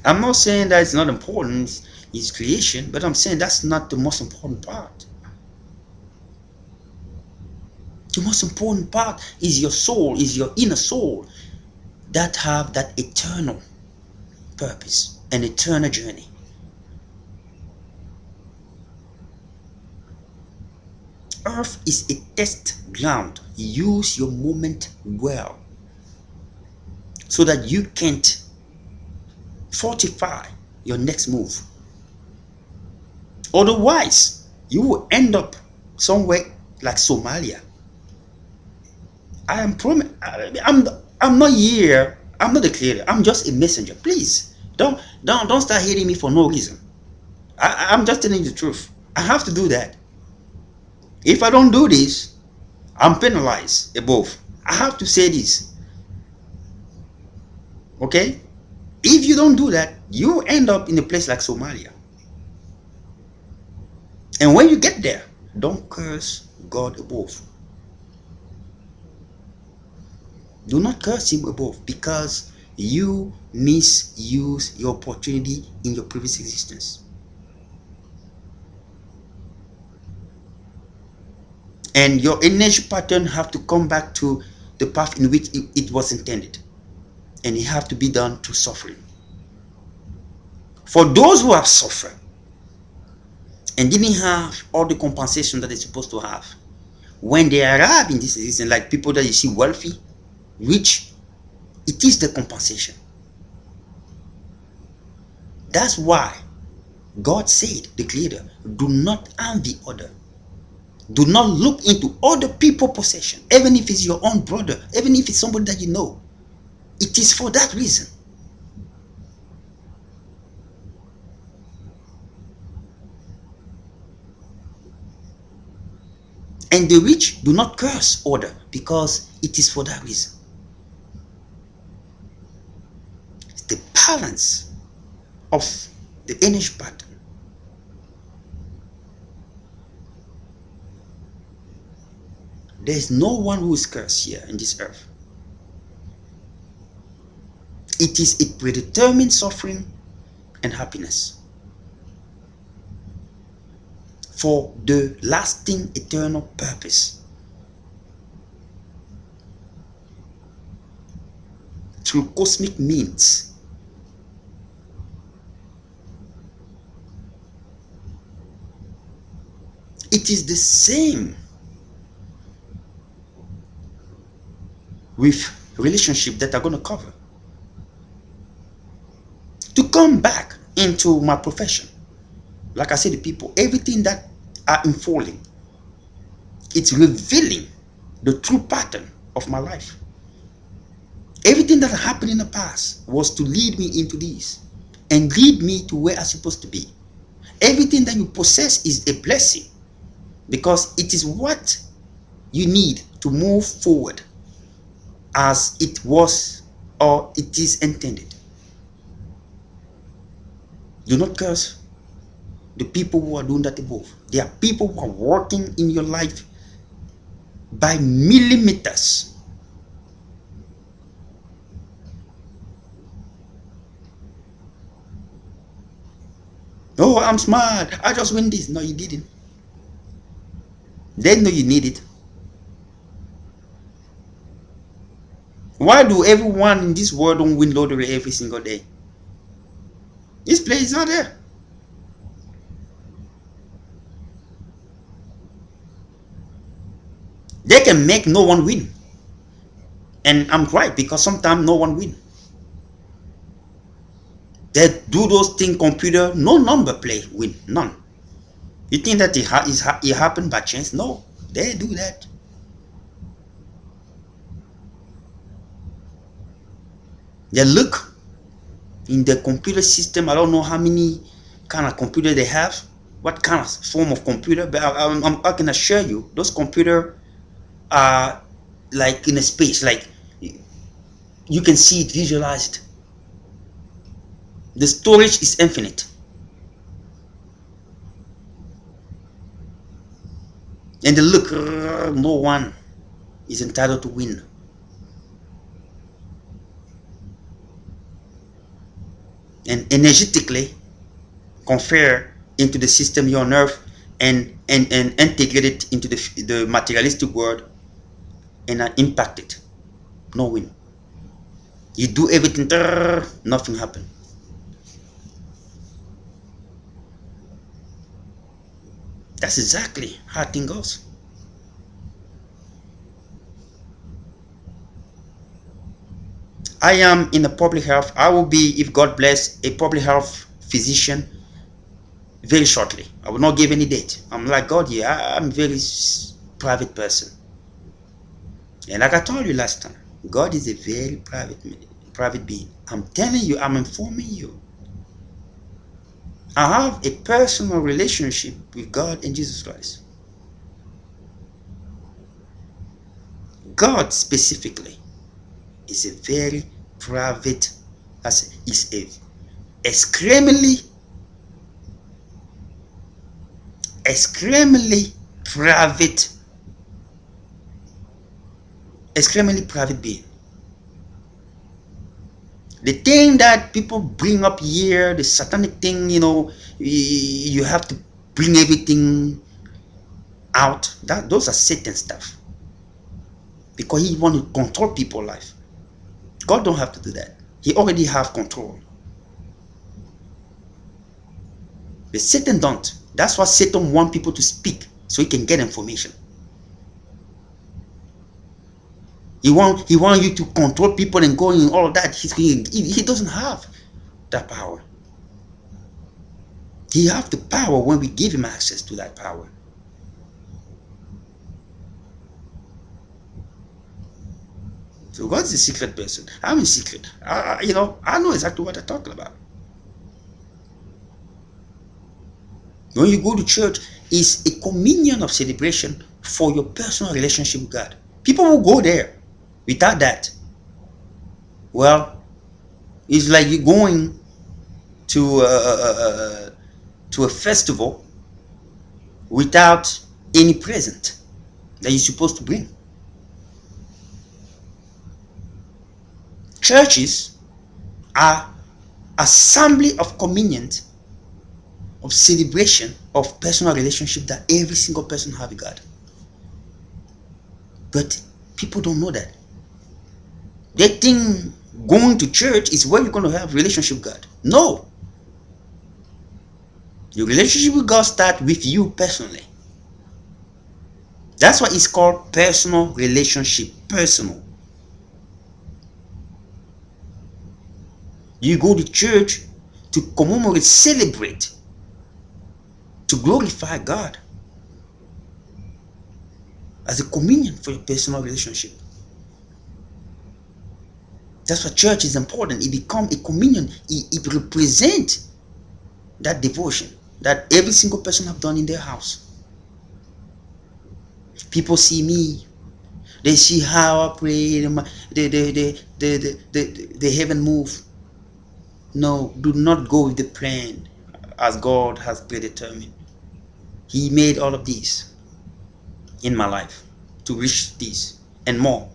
I'm not saying that it's not important, it's creation, but I'm saying that's not the most important part. The most important part is your soul, is your inner soul that have that eternal purpose, an eternal journey. Earth is a test ground. Use your moment well so that you can't fortify your next move. Otherwise, you will end up somewhere like Somalia. I am I'm not here. I'm not the creator. I'm just a messenger. Please don't start hating me for no reason. I'm just telling you the truth. I have to do that. If I don't do this, I'm penalized above. I have to say this. Okay? If you don't do that, you end up in a place like Somalia. And when you get there, don't curse God above. Do not curse him above, because you misuse your opportunity in your previous existence. And your energy pattern have to come back to the path in which it was intended. And it have to be done through suffering. For those who have suffered and didn't have all the compensation that they're supposed to have, when they arrive in this existence, like people that you see wealthy, rich, it is the compensation. That's why God said, the Creator, do not envy other. Do not look into other people's possession, even if it's your own brother, even if it's somebody that you know. It is for that reason. And the rich do not curse other, because it is for that reason. It's the balance of the energy pattern. There is no one who is cursed here in this earth. It is a predetermined suffering and happiness for the lasting eternal purpose through cosmic means. It is the same with relationship that I'm going to cover. To come back into my profession, like I said to people, everything that are unfolding, it's revealing the true pattern of my life. Everything that happened in the past was to lead me into this and lead me to where I'm supposed to be. Everything that you possess is a blessing, because it is what you need to move forward as it was or it is intended. Do not curse the people who are doing that above. There are people who are working in your life by millimeters. Oh, I'm smart. I just win this. No, you didn't. They know you need it. Why do everyone in this world don't win lottery every single day? This place is not there. They can make no one win. And I'm right, because sometimes no one win. They do those things computer, no number play win, none. You think that it happened by chance? No, they do that. They look in the computer system. I don't know how many kind of computer they have, what kind of form of computer, but I can assure you those computer are like in a space, like you can see it visualized. The storage is infinite, and the look, no one is entitled to win. And energetically confer into the system your nerve, and integrate it into the materialistic world, and impact it. No win. You do everything, nothing happen. That's exactly how thing goes. I am in the public health. I will be, if God bless, a public health physician very shortly. I will not give any date. I'm like, God, yeah, I'm a very private person. And like I told you last time, God is a very private being. I'm telling you, I'm informing you. I have a personal relationship with God and Jesus Christ. God specifically is a very private, is a extremely private, extremely private being. The thing that people bring up here, the satanic thing, you have to bring everything out. Those are Satan stuff, because he want to control people's life. God don't have to do that. He already have control. But Satan don't. That's why Satan want people to speak, so he can get information. He want you to control people and go in all of that. He doesn't have that power. He have the power when we give him access to that power. So God's a secret person. I'm a secret. I know exactly what I'm talking about. When you go to church, it's a communion of celebration for your personal relationship with God. People will go there without that. Well, it's like you're going to to a festival without any present that you're supposed to bring. Churches are assembly of communion, of celebration of personal relationship that every single person have with God. But people don't know that. They think going to church is where you're going to have relationship with God. No. Your relationship with God starts with you personally. That's why it's called personal relationship. Personal. You go to church to commemorate, celebrate, to glorify God as a communion for your personal relationship. That's why church is important. It becomes a communion. It represents that devotion that every single person have done in their house. People see me. They see how I pray. The heaven move. No, do not go with the plan as God has predetermined. He made all of these in my life to reach this and more.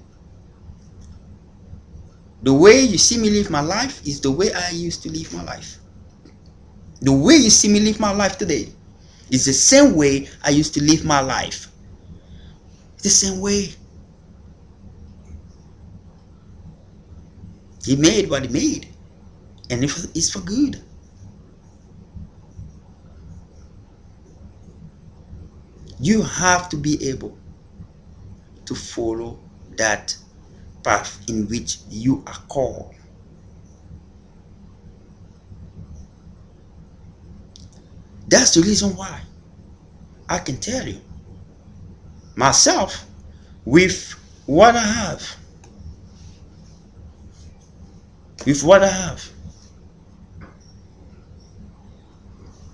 The way you see me live my life is the way I used to live my life. The way you see me live my life today is the same way I used to live my life. It's the same way. He made what he made, and it's for good. You have to be able to follow that path in which you are called. That's the reason why I can tell you myself, with what I have, with what I have.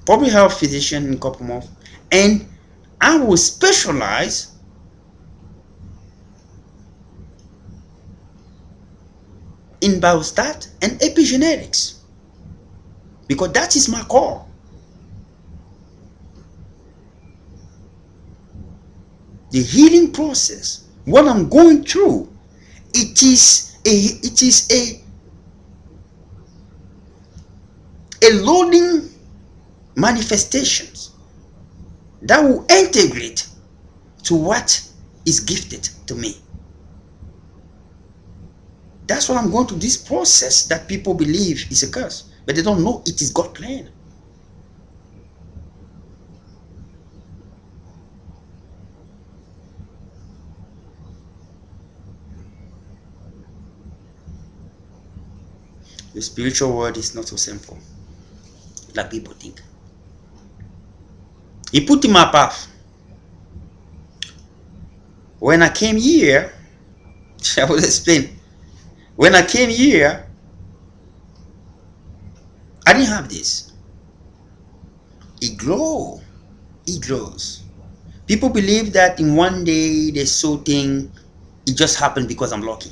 Public health physician in Coppermouth, and I will specialize in biostat and epigenetics because that is my core. The healing process, what I'm going through, it is a loading manifestations that will integrate to what is gifted to me. That's what I'm going through, this process that people believe is a curse, but they don't know it is God's plan. The spiritual world is not so simple like people think. He put in my path. When I came here, I will explain. When I came here, I didn't have this. It glow. It glows. People believe that in one day they saw thing, it just happened because I'm lucky.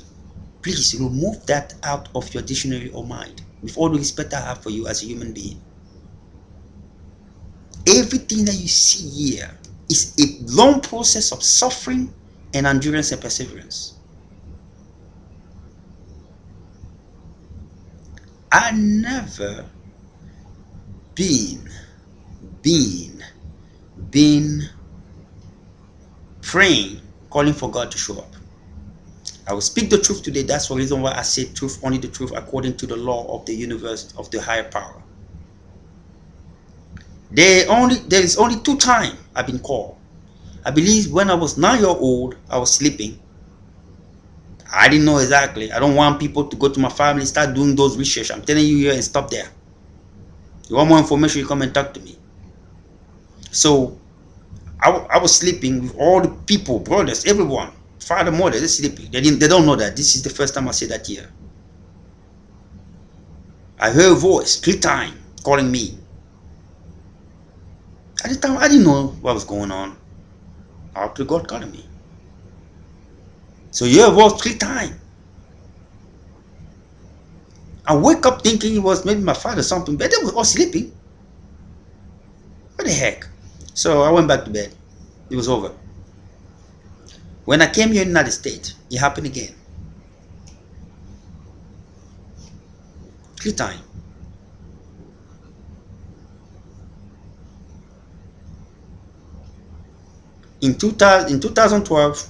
Please remove that out of your dictionary or mind. With all the respect I have for you as a human being. Everything that you see here is a long process of suffering and endurance and perseverance. I never been, been, been praying, calling for God to show up. I will speak the truth today. That's the reason why I say truth, only the truth according to the law of the universe, of the higher power. There is only two times I've been called. I believe when I was 9 years old, I was sleeping. I didn't know exactly. I don't want people to go to my family, start doing those research. I'm telling you here and stop there. You want more information, you come and talk to me. So I was sleeping with all the people, brothers, everyone, father, mother, they're sleeping. They don't know that. This is the first time I say that here. I heard a voice 3 times calling me. At the time, I didn't know what was going on. After God calling me. So you hear a voice 3 times. I wake up thinking it was maybe my father or something, but they were all sleeping. What the heck? So I went back to bed. It was over. When I came here in the United States, it happened again. 3 times. In 2012,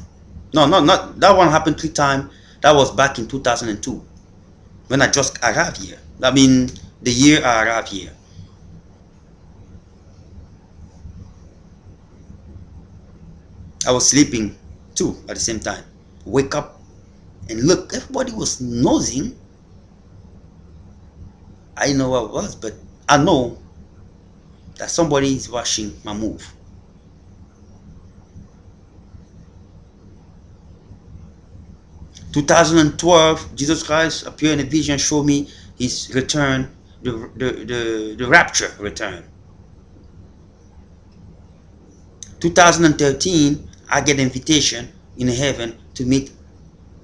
no, not that one happened 3 times. That was back in 2002 when I just arrived here. I mean, the year I arrived here. I was sleeping too at the same time. Wake up and look, everybody was nosing. I didn't know what it was, but I know that somebody is watching my move. 2012, Jesus Christ appeared in a vision, showed me his return, the rapture return. 2013, I get an invitation in heaven to meet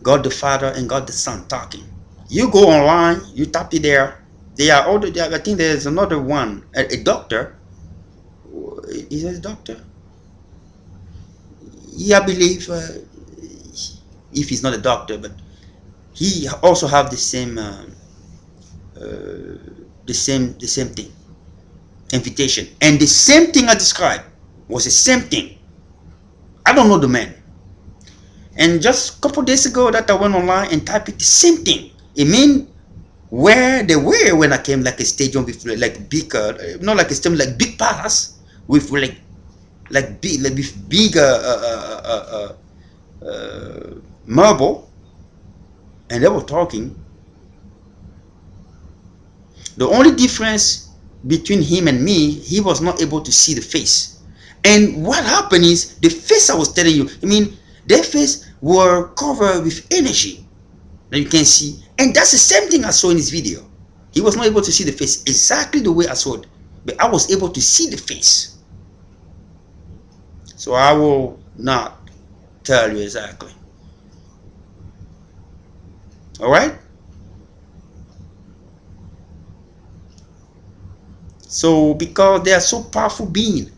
God the Father and God the Son talking. You go online, you tap it there. They are all. I think there's another one, a doctor. Is it a doctor? Yeah, I believe if he's not a doctor, but he also have the same thing, invitation, and the same thing I described was the same thing. I don't know the man, and just a couple days ago that I went online and typed it, the same thing. It mean where they were when I came, like a stadium with like big, not like a stadium, like big palace with with big marble, and they were talking. The only difference between him and me, he was not able to see the face. And what happened is the face I was telling you, I mean, their face were covered with energy that you can see. And that's the same thing I saw in this video. He was not able to see the face exactly the way I saw it, but I was able to see the face. So I will not tell you exactly. All right? So because they are so powerful being,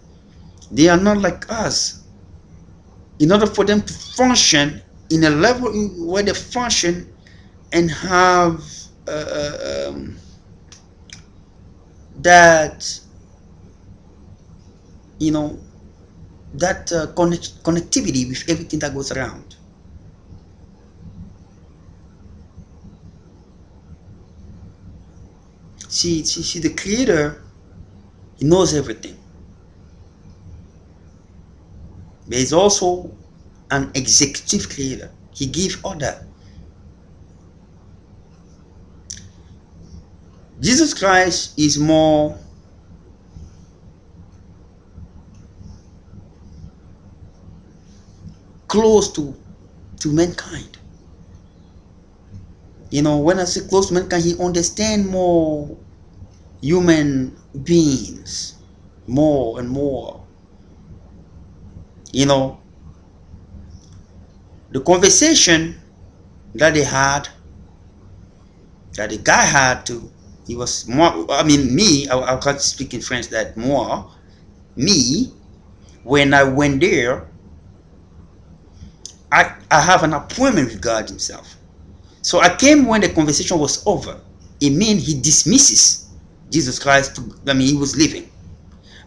they are not like us. In order for them to function in a level where they function and have that, you know, that connectivity with everything that goes around. See, the creator, he knows everything. But he's also an executive creator. He gives order. Jesus Christ is more close to mankind. When I say close to mankind, he understands more human beings more and more. The conversation that they had, that the guy had to, he was more, I mean, me, I can't speak in French, that more, me, when I went there, I have an appointment with God himself. So I came when the conversation was over. It means he dismisses Jesus Christ. He was leaving.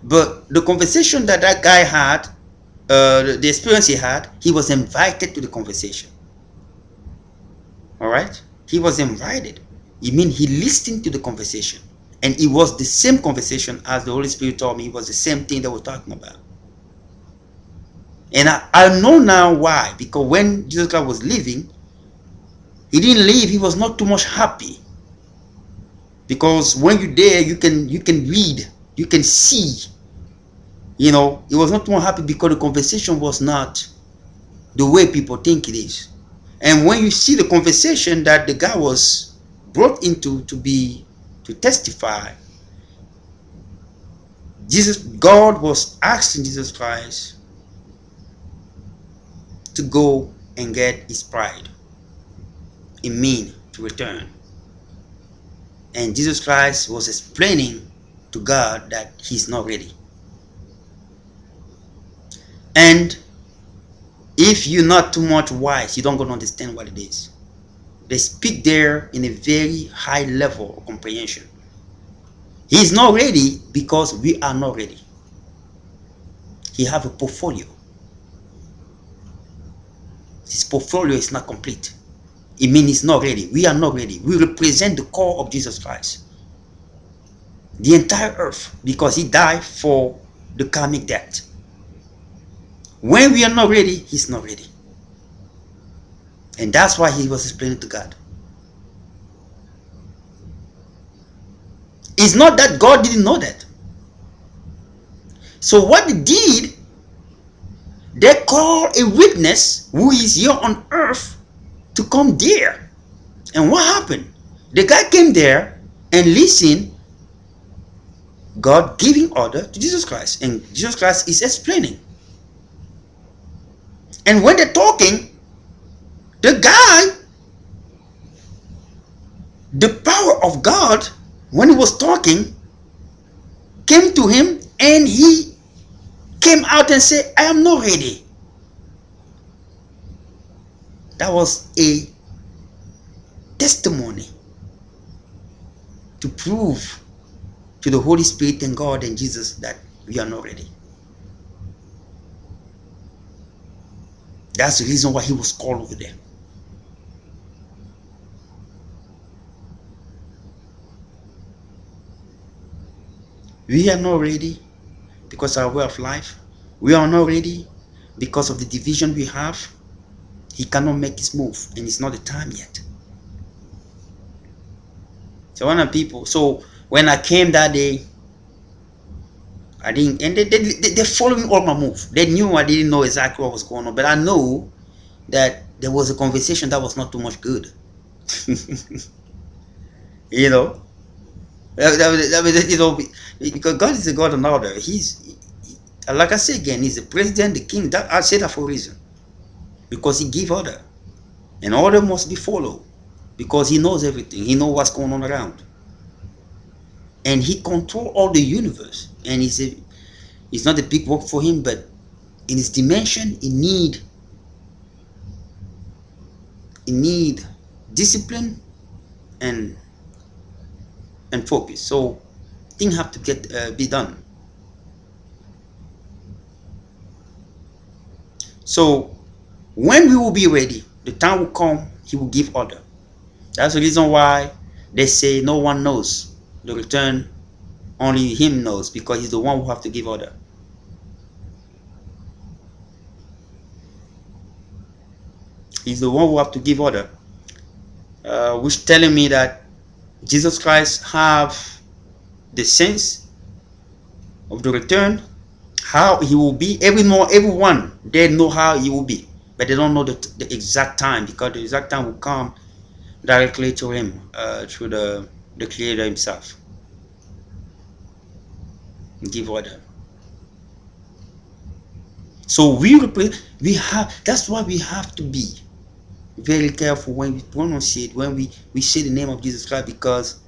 But the conversation that guy had, the experience he had, he was invited to the conversation. All right? He was invited. It means he listened to the conversation. And it was the same conversation as the Holy Spirit told me. It was the same thing that we're talking about. And I know now why. Because when Jesus Christ was leaving, he didn't leave. He was not too much happy. Because when you're there, you can read, you can see. He was not too much happy because the conversation was not the way people think it is. And when you see the conversation that the guy was brought into to testify, God was asking Jesus Christ to go and get his bride. It means to return. And Jesus Christ was explaining to God that he's not ready. And if you're not too much wise, you don't gonna understand what it is. They speak there in a very high level of comprehension. He's not ready because we are not ready. He have a portfolio. His portfolio is not complete. It means he's not ready. We are not ready. We represent the core of Jesus Christ. The entire earth, because he died for the karmic debt. When we are not ready, he's not ready. And that's why he was explaining to God. It's not that God didn't know that. So what they did, they call a witness who is here on earth to come there. And what happened? The guy came there and listened. God giving order to Jesus Christ. And Jesus Christ is explaining. And when they're talking, the guy, the power of God, when he was talking, came to him and he came out and said, I am not ready. That was a testimony to prove to the Holy Spirit and God and Jesus that we are not ready. That's the reason why he was called over there. We are not ready because of our way of life. We are not ready because of the division we have. He cannot make his move and it's not the time yet. So when I came that day, I didn't, and they're following all my move. They knew I didn't know exactly what was going on, but I know that there was a conversation that was not too much good. you know, because God is a God of order. Like I say again, he's the president, the king. That I say that for a reason, because he give order, and order must be followed, because he knows everything. He knows what's going on around, and he control all the universe. And it's not a big work for him, but in his dimension, he need discipline and focus. So things have to be done. So when we will be ready, the time will come, he will give order. That's the reason why they say no one knows the return, only him knows, because he's the one who have to give order. He's the one who have to give order, which telling me that Jesus Christ have the sense of the return, how he will be. Everyone they know how he will be. but they don't know the exact time, because the exact time will come directly to him through the Creator himself. Give order. So we have, that's why we have to be very careful when we pronounce it, when we say the name of Jesus Christ, because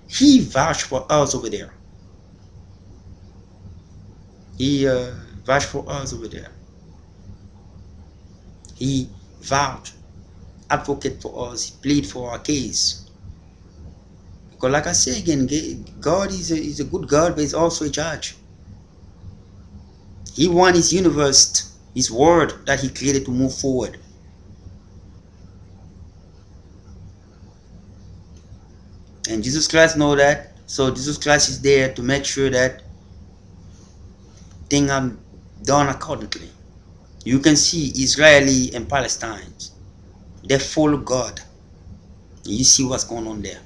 he vouched for us over there. He vouched for us over there. He vouched, advocate for us, he plead for our case. Because like I say again, God is a good God, but he's also a judge. He wants his universe, his word that he created to move forward. And Jesus Christ know that. So Jesus Christ is there to make sure that things are done accordingly. You can see Israeli and Palestine. They follow God. You see what's going on there.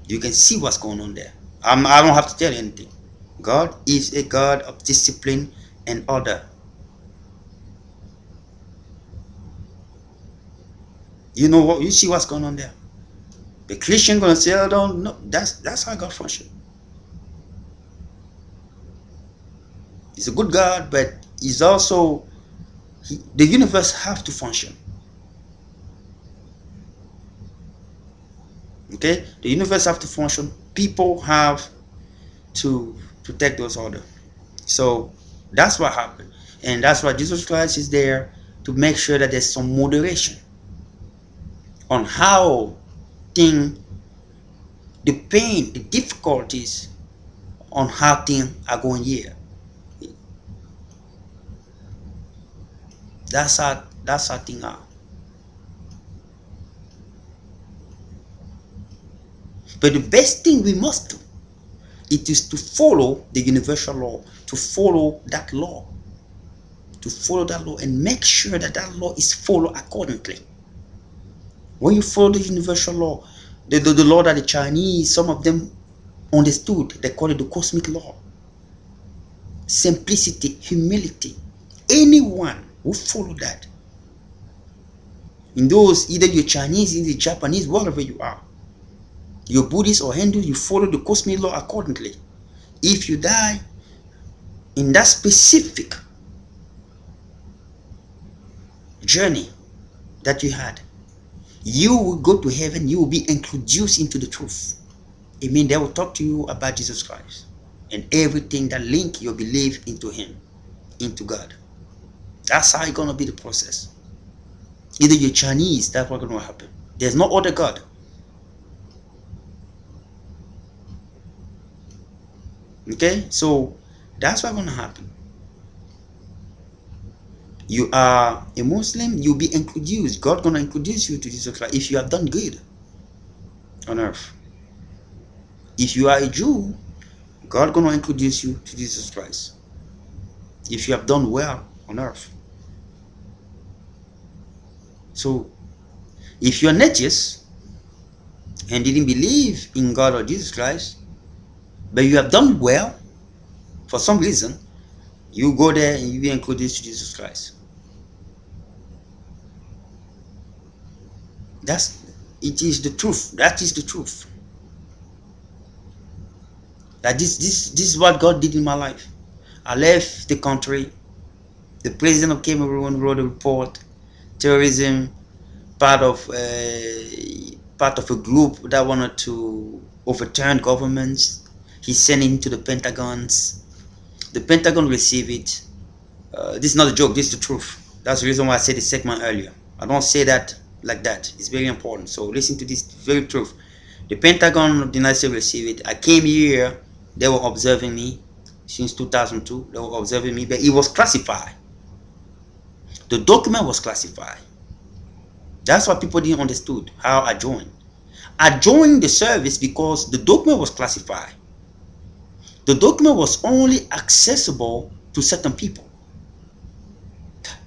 You can see what's going on there. I don't have to tell you anything. God is a God of discipline and order. You know what? You see what's going on there. The Christian gonna say, "I don't know." That's how God functions. He's a good God, but he's also the universe have to function. Okay, the universe have to function. People have to protect those orders. So that's what happened, and that's why Jesus Christ is there to make sure that there's some moderation on how things, the pain, the difficulties, on how things are going here. That's how things are. But the best thing we must do, it is to follow the universal law, to follow that law, and make sure that that law is followed accordingly. When you follow the universal law, the law that the Chinese, some of them understood, they call it the cosmic law. Simplicity, humility. Anyone who follow that, in those, either you're Chinese, either Japanese, wherever you are, you're Buddhist or Hindu, you follow the cosmic law accordingly. If you die in that specific journey that you had, you will go to heaven, you will be introduced into the truth. It means they will talk to you about Jesus Christ and everything that link your belief into him, into God. That's how it's gonna be the process. Either you're Chinese, that's what's gonna happen. There's no other God. Okay, so that's what's gonna happen. You are a Muslim, you'll be introduced. God gonna introduce you to Jesus Christ if you have done good on earth. If you are a Jew, God gonna introduce you to Jesus Christ if you have done well on earth. So if you're atheist and didn't believe in God or Jesus Christ, but you have done well for some reason, you go there and you be introduced to Jesus Christ. That's it is the truth. That is the truth. That this is what God did in my life. I left the country. The president of Cameroon wrote a report. Terrorism, part of a group that wanted to overturn governments. He sent it to the Pentagons. The Pentagon received it. This is not a joke. This is the truth. That's the reason why I said this segment earlier. I don't say that like that. It's very important. So listen to this very truth. The Pentagon of the United States received it. I came here. They were observing me since 2002. They were observing me, but it was classified. The document was classified. That's why people didn't understood how I joined. I joined the service because the document was classified. The document was only accessible to certain people.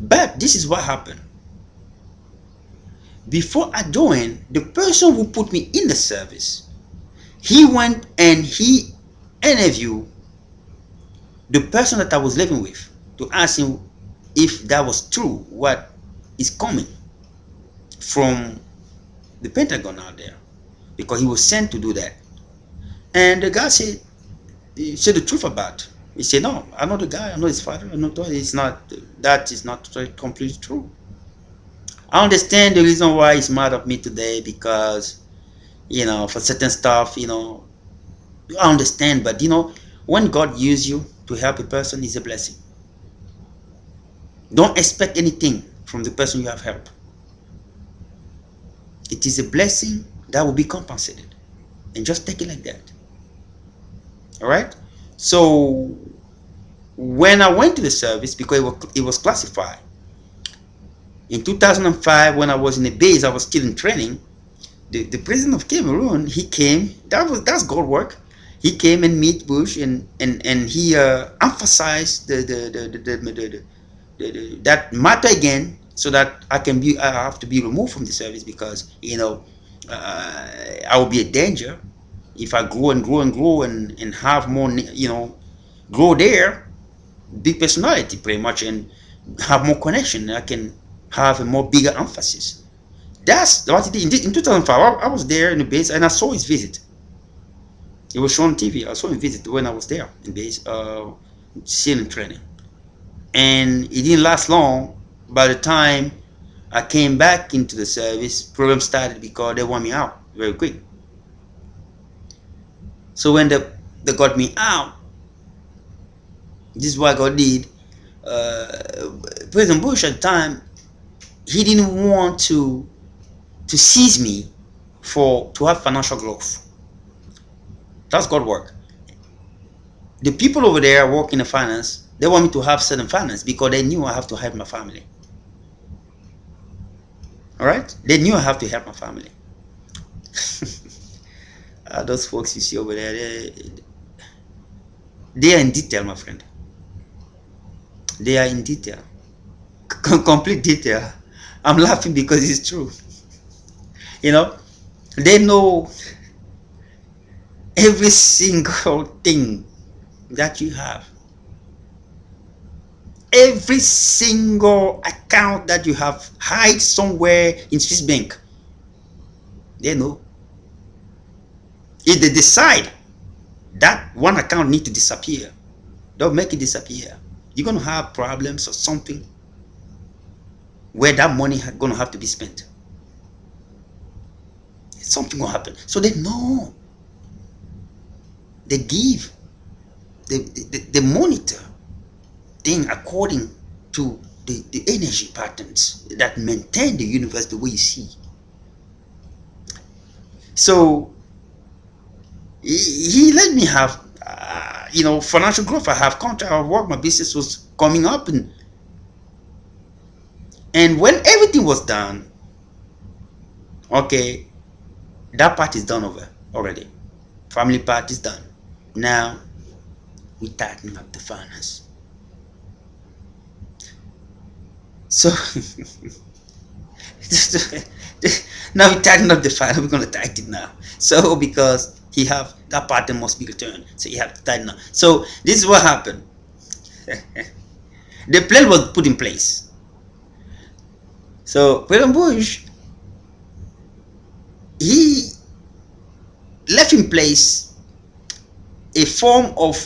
But this is what happened. Before I joined, the person who put me in the service, he went and he interviewed the person that I was living with to ask him if that was true, what is coming from the Pentagon out there, because he was sent to do that. And the guy said, he said the truth about it. He said, no, I know the guy, I know his father, I know it's not, that is not completely true. I understand the reason why he's mad at me today, because for certain stuff, I understand, but when God uses you to help a person, it's a blessing. Don't expect anything from the person you have helped. It is a blessing that will be compensated, and just take it like that. All right. So when I went to the service, because it was classified in 2005, when I was in the base, I was still in training. The president of Cameroon, he came. That's God work. He came and meet Bush, and he emphasized that matter again, so that I have to be removed from the service, because I will be a danger if I grow and grow and grow and have more, grow there, big personality pretty much, and have more connection. I can have a more bigger emphasis. That's what he did. In 2005, I was there in the base, and I saw his visit. It was shown on TV. I saw him visit when I was there in base, still in training. And it didn't last long. By the time I came back into the service, problems started, because they want me out very quick. So when they got me out, this is what God did. President Bush at the time, he didn't want to seize me to have financial growth. That's God work. The people over there working in finance, they want me to have certain finance, because they knew I have to help my family. All right, they knew I have to help my family. Those folks you see over there, they are in detail, my friend. They are in detail, complete detail. I'm laughing because it's true. You know, they know every single thing that you have, every single account that you have hide somewhere in Swiss bank. They know. If they decide that one account need to disappear, they'll make it disappear. You're gonna have problems or something where that money gonna have to be spent. Something will happen. So they know. They give. They monitor thing according to the energy patterns that maintain the universe the way you see. So he let me have financial growth. I have contract, I work, my business was coming up, and when everything was done, okay, that part is done over already. Family part is done. Now we tighten up the finance. So now we tighten up the finance. We're gonna tighten it now. So because he have that part that must be returned, so you have to tighten up. So this is what happened. The plan was put in place. So President Bush, he left in place a form of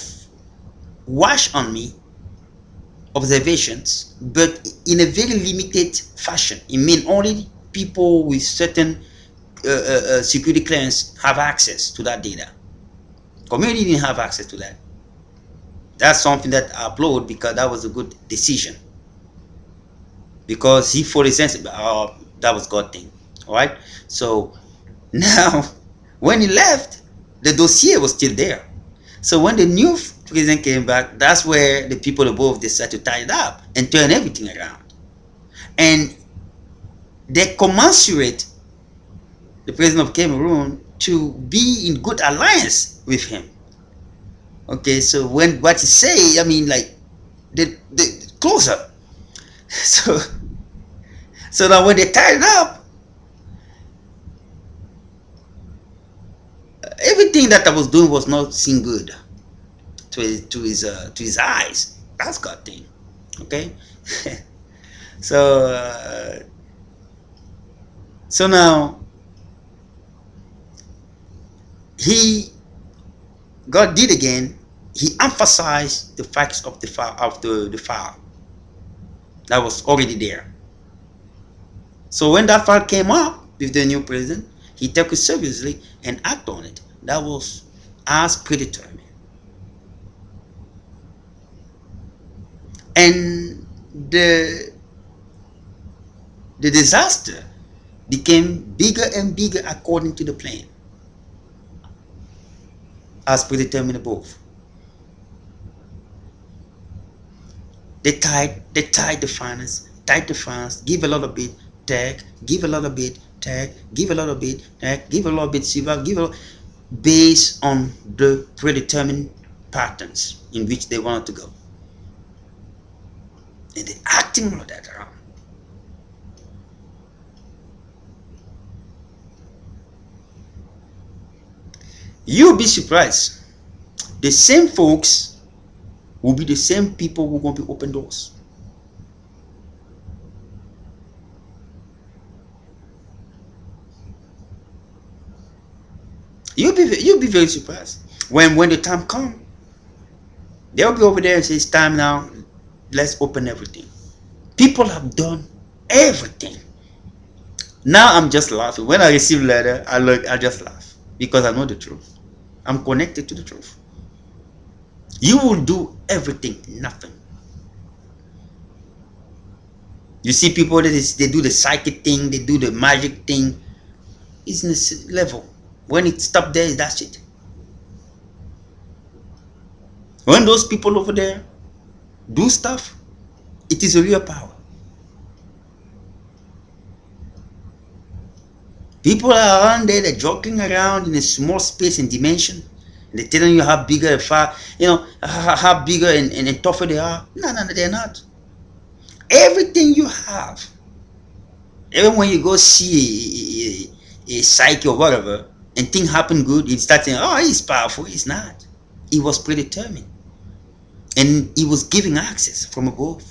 wash on me observations, but in a very limited fashion. It means only people with certain security clearance have access to that data. Community didn't have access to that. That's something that I applaud, because that was a good decision. Because he, for instance, that was God thing. All right. So now, when he left, the dossier was still there. So when the new president came back, that's where the people above decided to tie it up and turn everything around. And they commensurate the president of Cameroon to be in good alliance with him. Okay, so when what he say, I mean, like the closer. So so now when they tied it up, everything that I was doing was not seen good to his eyes. That's God thing. Okay. so so now he God did again. He emphasized the facts of the file that was already there. So when that file came up with the new president, he took it seriously and acted on it. That was as predetermined. And the the disaster became bigger and bigger according to the plan, as predetermined above. They tied the finance, give a little bit, tag, give a little bit, tag, give a little bit, tag, give a little bit, silver, based on the predetermined patterns in which they wanted to go. And they're acting all that around. You'll be surprised. The same folks will be the same people who are going to be open doors. You'll be very surprised. When the time comes, they'll be over there and say it's time now, let's open everything. People have done everything. Now I'm just laughing. When I receive letter, I just laugh because I know the truth. I'm connected to the truth. You will do everything, nothing. You see people that they do the psychic thing, they do the magic thing. It's in this level. When it stops there, that's it. When those people over there do stuff, it is a real power. People are around there, they're joking around in a small space and dimension. And they're telling you how bigger and far, how bigger and tougher they are. No, they're not. Everything you have, even when you go see a psyche or whatever, and things happen good, you start saying, oh, he's powerful. He's not. He was predetermined. And he was giving access from above.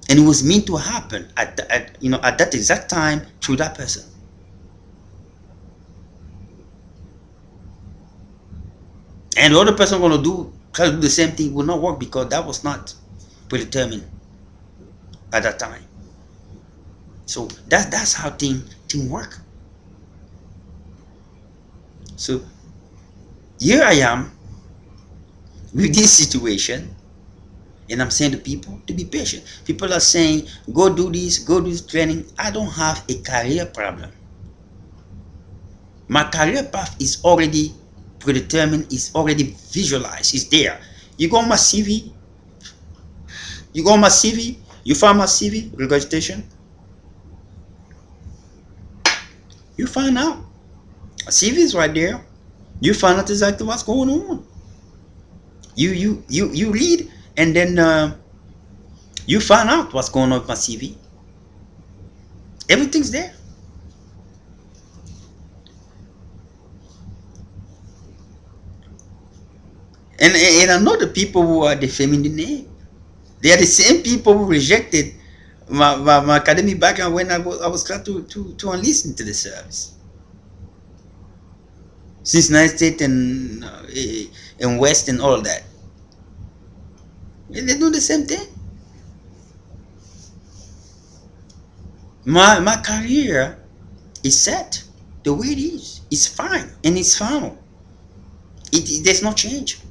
And it was meant to happen at that exact time through that person. And the other person gonna try to do the same thing will not work because that was not predetermined at that time. So that's how thing work. So here I am with this situation, and I'm saying to people to be patient. People are saying, go do this training. I don't have a career problem. My career path is already predetermined, is already visualized, it's there. You go on my CV, you find my CV, regurgitation, you find out. CV is right there. You find out exactly what's going on. You read, and then you find out what's going on with my CV. Everything's there. And I know the people who are defaming the name. They are the same people who rejected my academic background when I was trying to enlist into the service. Since United States and West and all that. And they do the same thing. My career is set the way it is. It's fine and it's final. There's no change.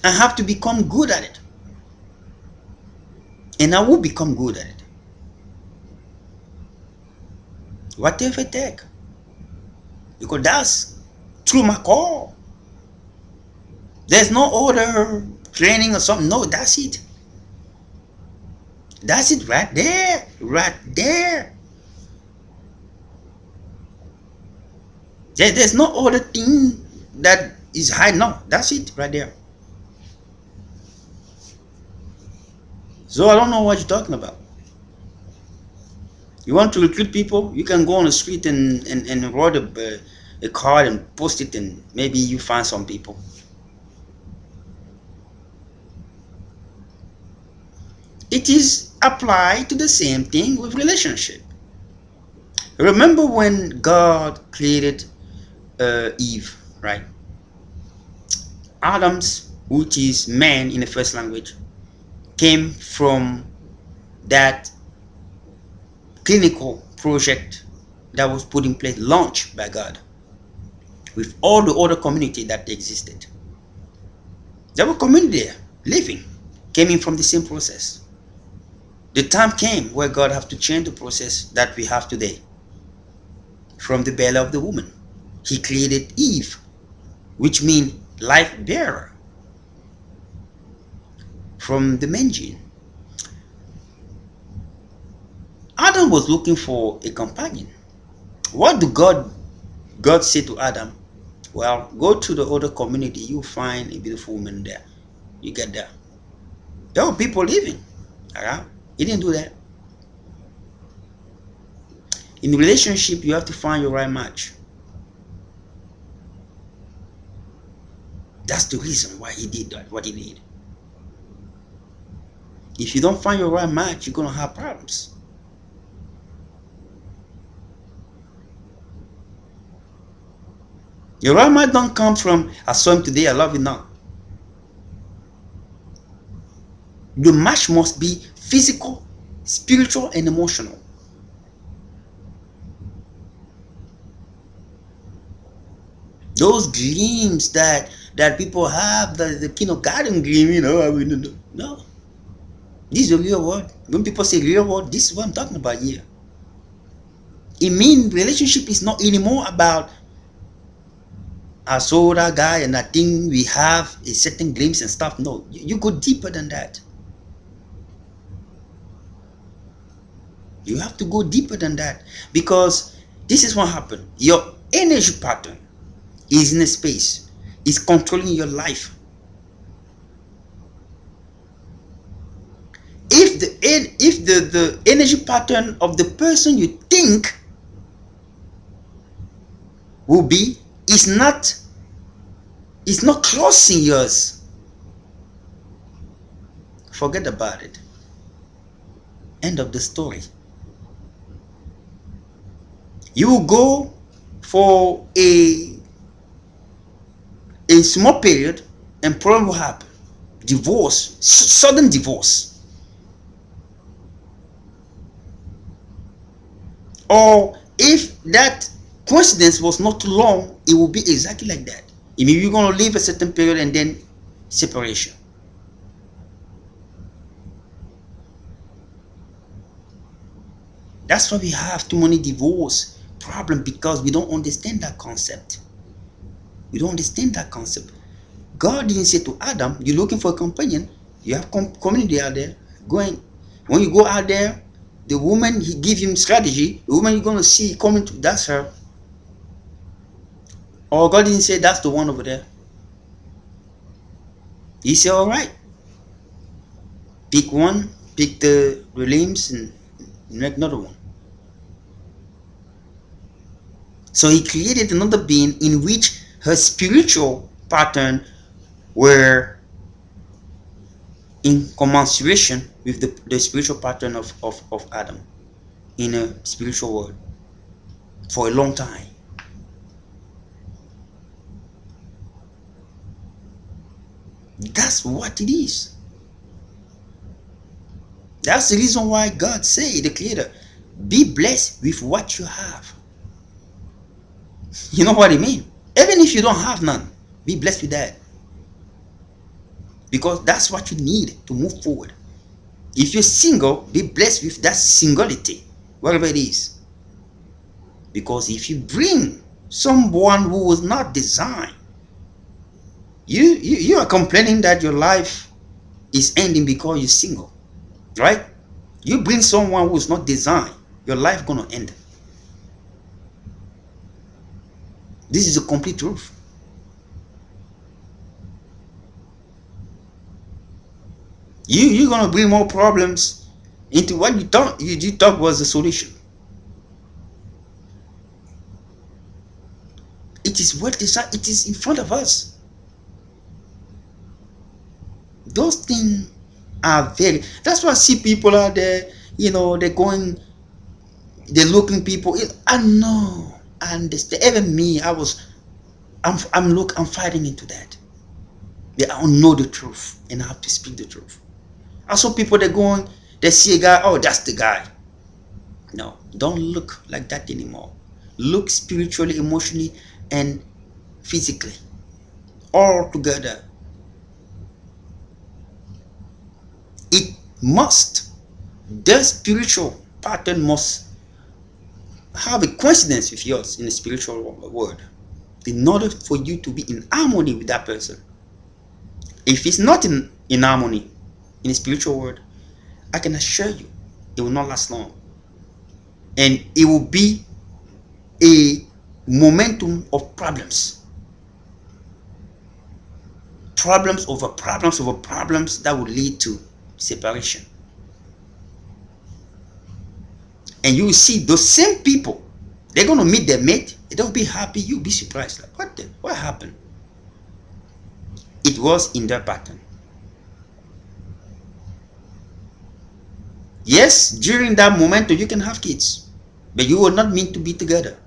I have to become good at it. And I will become good at it. Whatever it takes. Because that's through my call. There's no other training or something. No, that's it. That's it right there. Right there. There's no other thing that is high. No, that's it right there. So I don't know what you're talking about. You want to recruit people? You can go on the street and write a card and post it, and maybe you find some people. It is applied to the same thing with relationship. Remember when God created Eve, right? Adam's, which is man in the first language, came from that clinical project that was put in place, launched by God, with all the other community that existed. There were community there, living, came in from the same process. The time came where God have to change the process that we have today. From the belly of the woman, He created Eve, which means life bearer. From the man gene, Adam was looking for a companion. What do God say to Adam? Well, go to the other community, you find a beautiful woman there. You get there. There were people living around. He didn't do that. In a relationship, you have to find your right match. That's the reason why he did that, what he did. If you don't find your right match, you're gonna have problems. Your right match don't come from I saw him today, I love you now. The match must be physical, spiritual, and emotional. Those dreams that people have, the kindergarten dream, no. This is the real world. When people say real world, this is what I'm talking about here. It means relationship is not anymore about I saw that guy and I think we have a certain glimpse and stuff. No, you go deeper than that. You have to go deeper than that, because this is what happened. Your energy pattern is in a space, is controlling your life. If the energy pattern of the person you think will be is not crossing yours, forget about it. End of the story. You will go for a small period and problem will happen. Divorce, sudden divorce. Or if that coincidence was not too long, it will be exactly like that. I mean, you're going to live a certain period and then separation. That's why we have too many divorce problem, because we don't understand that concept. We don't understand that concept. God didn't say to Adam, you're looking for a companion. You have community out there. Going, when you go out there, the woman, he gives him strategy. The woman you're going to see coming to, that's her. Or God didn't say that's the one over there. He said, all right, pick one, pick the limbs and make another one. So he created another being in which her spiritual pattern were in commensuration with the spiritual pattern of Adam in a spiritual world for a long time. That's what it is. That's the reason why God said, the Creator, be blessed with what you have. You know what I mean? Even if you don't have none, be blessed with that. Because that's what you need to move forward. If you're single, be blessed with that singleness, whatever it is. Because if you bring someone who was not designed, you are complaining that your life is ending because you're single, right? You bring someone who's not designed, your life gonna end. This is a complete truth. You're gonna bring more problems into what you thought was the solution. It is well designed. It is in front of us. Those things are very, that's why I see people out there, they're going, they're looking people. I know, I understand. Even me, I'm fighting into that. They don't know the truth, and I have to speak the truth. I saw people that going, they see a guy, oh, that's the guy. No, don't look like that anymore. Look spiritually, emotionally, and physically, all together. It must, the spiritual pattern must have a coincidence with yours in the spiritual world in order for you to be in harmony with that person. If it's not in harmony in the spiritual world, I can assure you it will not last long. And it will be a momentum of problems. Problems over problems over problems that will lead to separation. And you will see those same people, they're going to meet their mate, they'll be happy, you'll be surprised. Like, what happened? It was in their pattern. Yes, during that moment you can have kids, but you were not meant to be together.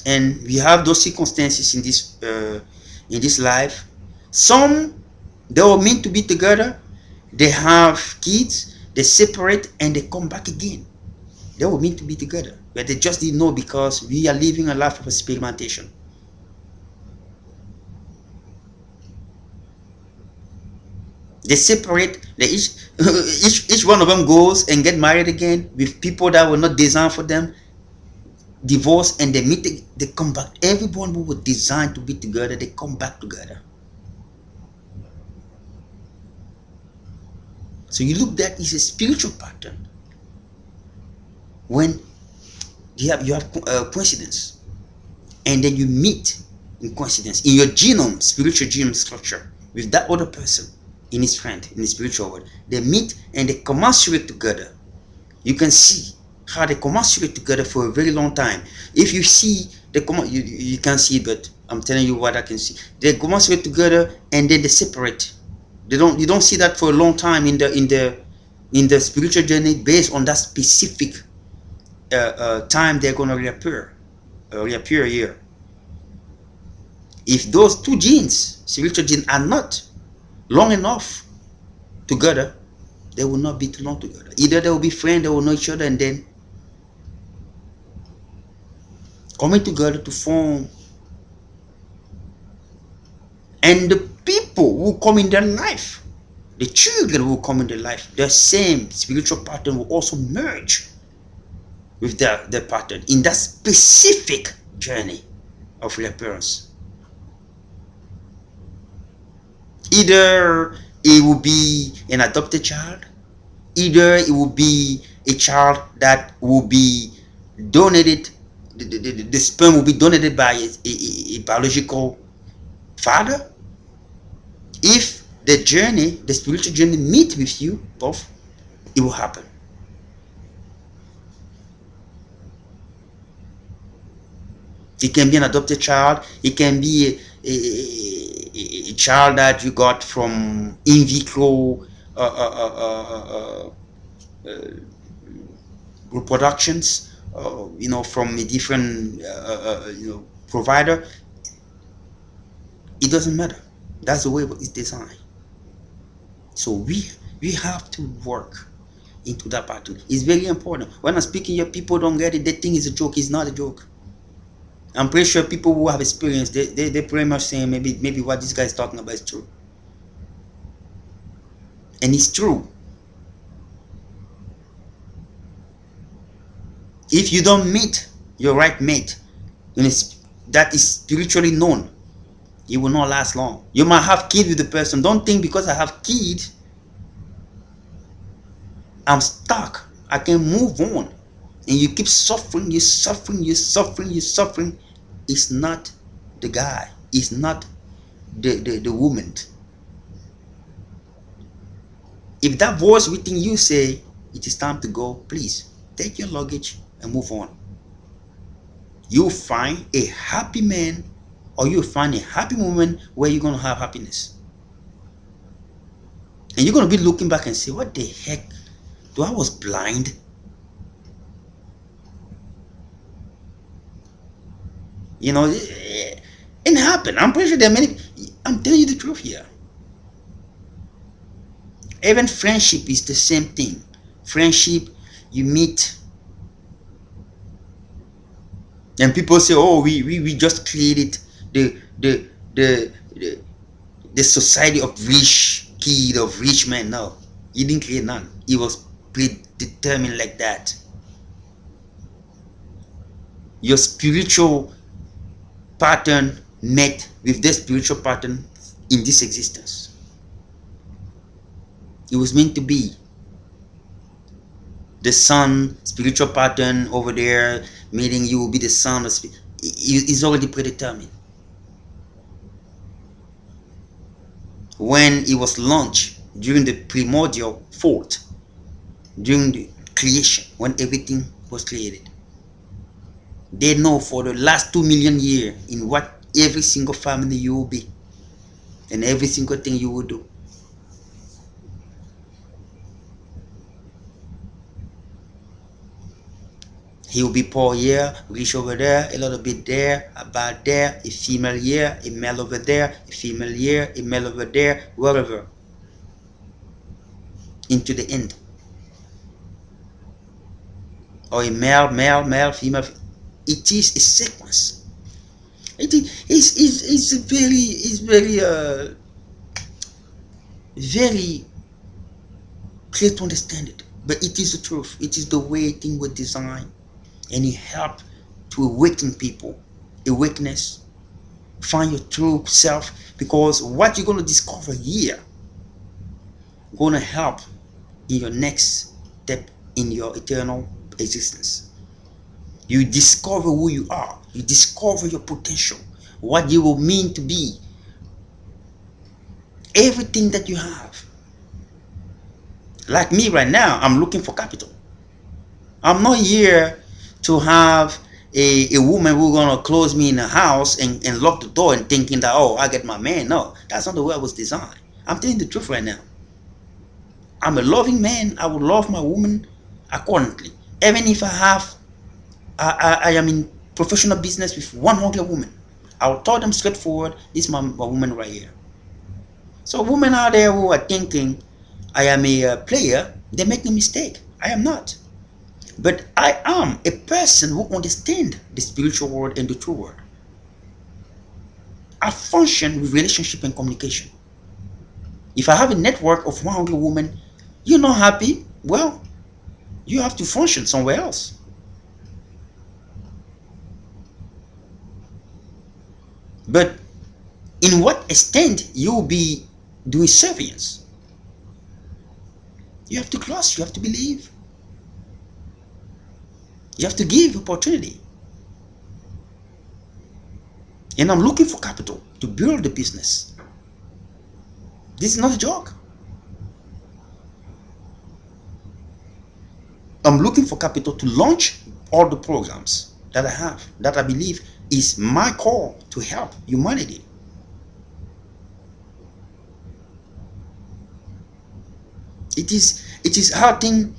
And we have those circumstances in this life. Some, they were meant to be together, they have kids, they separate, and they come back again. They were meant to be together, but they just didn't know because we are living a life of experimentation. They separate, they each one of them goes and get married again with people that were not designed for them, divorce, and they meet, they come back. Everyone who was designed to be together, they come back together. So you look, that is a spiritual pattern. When you have coincidence, and then you meet in coincidence in your genome, spiritual genome structure, with that other person in his friend in the spiritual world, they meet and they commensurate together. You can see how they commensurate together for a very long time. If you see you can't see it, but I'm telling you what I can see. They commensurate together and then they separate. You don't see that for a long time in the spiritual journey, based on that specific time they're going to reappear here. If those two genes, spiritual genes, are not long enough together, they will not be too long together. Either they will be friends, they will know each other, and then coming together to form. And the people who come in their life, the children who come in their life, their same spiritual pattern will also merge with their pattern in that specific journey of reappearance. Either it will be an adopted child, either it will be a child that will be donated, the sperm will be donated by a biological father. If the spiritual journey meet with you both, it will happen. It can be an adopted child, it can be a child that you got from in vitro reproductions, from a different provider. It doesn't matter. That's the way it's designed. So we have to work into that pattern. It's very important. When I'm speaking here, people don't get it. They think it's a joke. It's not a joke. I'm pretty sure people who have experience, they pretty much saying maybe what this guy is talking about is true. And it's true. If you don't meet your right mate, that is spiritually known, it will not last long. You might have kids with the person. Don't think because I have kids, I'm stuck, I can move on. And you keep suffering, you're suffering, you're suffering, you're suffering. It's not the guy, it's not the woman. If that voice within you say it is time to go, please take your luggage and move on. You'll find a happy man or you find a happy moment where you're going to have happiness. And you're going to be looking back and say, what the heck? Do I was blind? You know, it happened. I'm pretty sure there are many. I'm telling you the truth here. Even friendship is the same thing. Friendship, you meet, and people say, "Oh, we just created the the the the, the society of rich kid of rich men." No, you didn't create none. It was predetermined like that. Your spiritual pattern met with the spiritual pattern in this existence. It was meant to be. The sun spiritual pattern over there meaning you will be the son of is already predetermined. When it was launched during the primordial fault, during the creation, when everything was created, they know for the last 2 million years in what every single family you will be and every single thing you will do. He will be poor here, rich over there, a little bit there, about there, a female here, a male over there, a female here, a male over there, wherever, into the end. Or a male, female. It is a sequence. It is very clear to understand it. But it is the truth. It is the way things were designed, and it helped to awaken people, awakeness, find your true self. Because what you're gonna discover here, gonna help in your next step in your eternal existence. You discover who you are. You discover your potential, what you will mean to be, everything that you have. Like me right now, I'm looking for capital. I'm not here to have a woman who's gonna close me in a house and lock the door and thinking that, oh, I get my man. No, that's not the way I was designed. I'm telling the truth right now. I'm a loving man. I will love my woman accordingly. Even if I am in professional business with 100 women, I will tell them straightforward, this is my woman right here. So women out there who are thinking I am a player, they make a mistake. I am not. But I am a person who understands the spiritual world and the true world. I function with relationship and communication. If I have a network of 100 women, you're not happy, well, you have to function somewhere else. But in what extent you will be doing service? You have to trust, you have to believe, you have to give opportunity. And I'm looking for capital to build the business. This is not a joke. I'm looking for capital to launch all the programs that I have, that I believe is my call to help humanity. It is how thing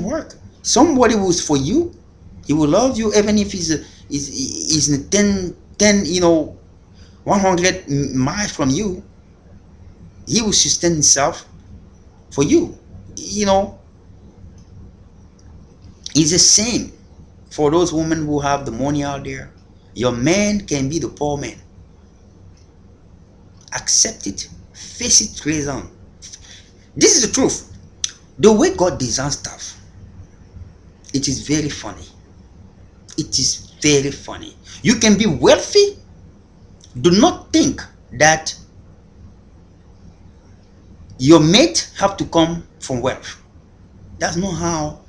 work. Somebody who's for you, he will love you even if he's in 10 100 miles from you. He will sustain himself for you. You know, it's the same for those women who have the money out there. Your man can be the poor man. Accept it, face it, raise on. This is the truth. The way God designs stuff, it is very funny. It is very funny. You can be wealthy. Do not think that your mate have to come from wealth. That's not how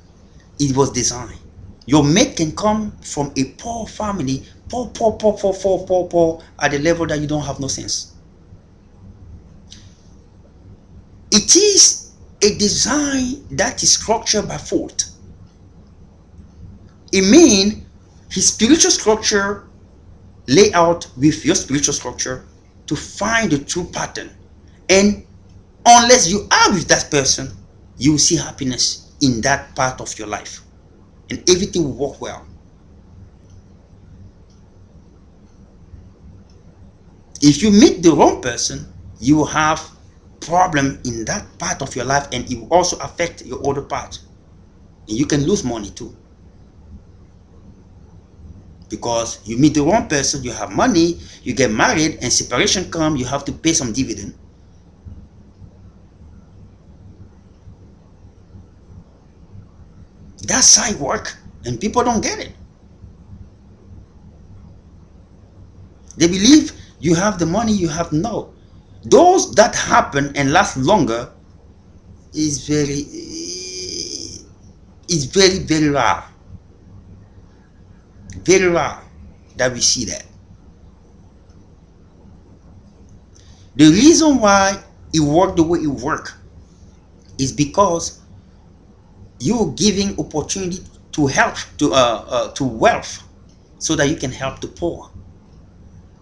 it was designed. Your mate can come from a poor family, poor, at the level that you don't have no sense. It is a design that is structured by fault. It means his spiritual structure lay out with your spiritual structure to find the true pattern. And unless you are with that person, you will see happiness in that part of your life, and everything will work well. If you meet the wrong person, you will have problem in that part of your life, and it will also affect your other part, and you can lose money too, because you meet the wrong person, you have money, you get married, and separation come, you have to pay some dividend. That's side work, and people don't get it. They believe you have the money, you have no. Those that happen and last longer is very rare. Very rare that we see that. The reason why it worked the way it worked is because you're giving opportunity to help to wealth, so that you can help the poor.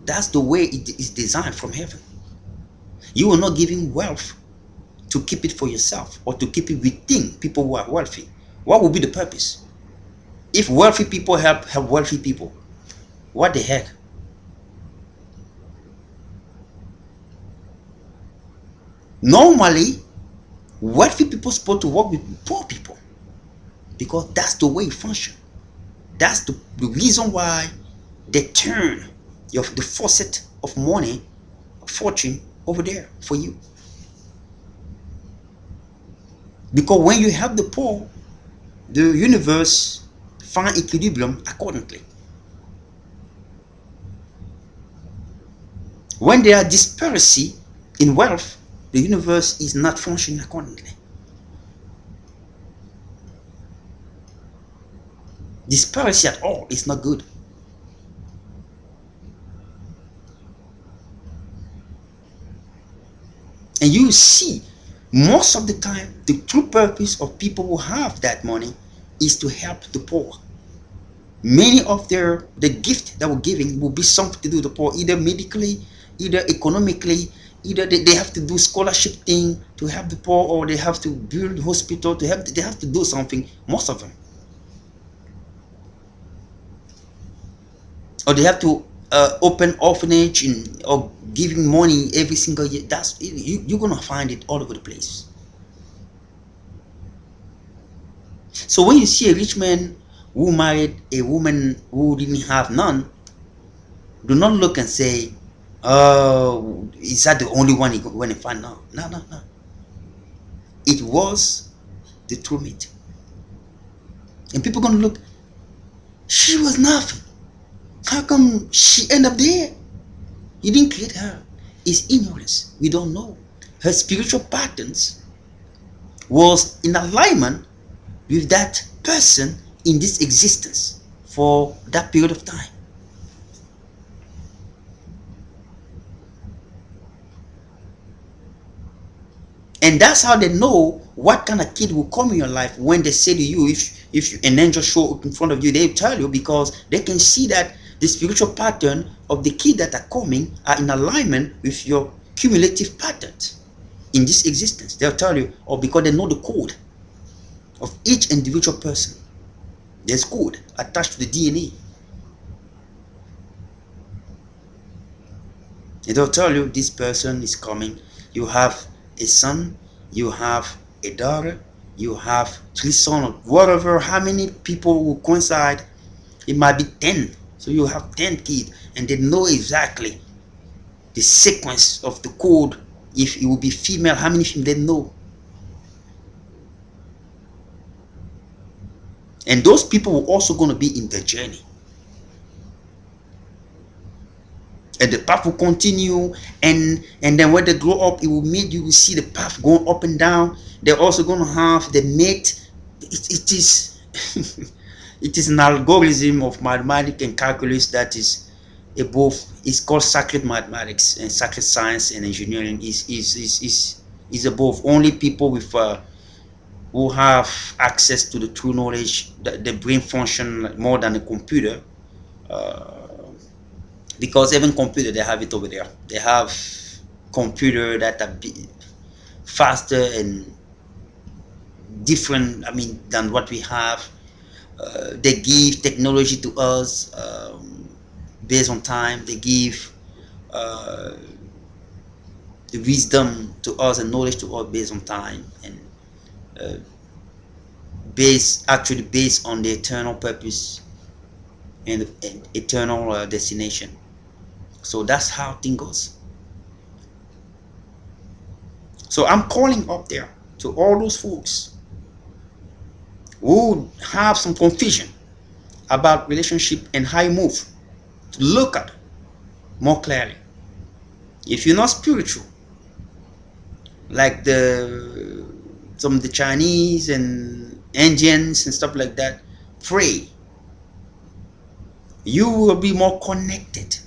That's the way it is designed from heaven. You are not giving wealth to keep it for yourself or to keep it within people who are wealthy. What would be the purpose? If wealthy people help wealthy people, what the heck? Normally, wealthy people are supposed to work with poor people, because that's the way it functions. That's the reason why they turn the faucet of money, fortune over there for you. Because when you help the poor, the universe find equilibrium accordingly. When there are disparity in wealth, the universe is not functioning accordingly. Disparity at all is not good. And you see, most of the time, the true purpose of people who have that money is to help the poor. Many of the gift that we're giving will be something to do with the poor, either medically, either economically, either they have to do scholarship thing to help the poor, or they have to build hospital to help. They have to do something. Most of them, or they have to open orphanage or giving money every single year. That's you're gonna find it all over the place. So when you see a rich man who married a woman who didn't have none, do not look and say, "Oh, is that the only one he went and find?" No, no, no, no. It was the true mate, and people gonna look. She was nothing. How come she end up there? He didn't create her. It's ignorance. We don't know. Her spiritual patterns was in alignment with that person in this existence for that period of time. And that's how they know what kind of kid will come in your life. When they say to you, if an angel show up in front of you, they tell you, because they can see that the spiritual pattern of the kid that are coming are in alignment with your cumulative patterns in this existence. They'll tell you, or because they know the code of each individual person. There's code attached to the DNA. And they'll tell you this person is coming. You have a son, you have a daughter, you have three sons, whatever, how many people will coincide. It might be 10. So you have 10 kids, and they know exactly the sequence of the code. If it will be female, how many female they know. And those people will also going to be in the journey. And the path will continue, and then when they grow up, it will meet, you will see the path going up and down. They're also going to have the mate. It is it is an algorithm of mathematics and calculus that is above. It's called sacred mathematics, and sacred science and engineering is above. Only people with who have access to the true knowledge, the brain function more than a computer, uh, because even computer, they have it over there. They have computer that are faster and different, I mean, than what we have. They give technology to us, based on time. They give uh, the wisdom to us and knowledge to us based on time, and uh, based on the eternal purpose and eternal destination. So that's how things goes. So I'm calling up there to all those folks who have some confusion about relationship and how you move, to look at more clearly. If you're not spiritual, like the some of the Chinese and Indians and stuff like that, pray. You will be more connected.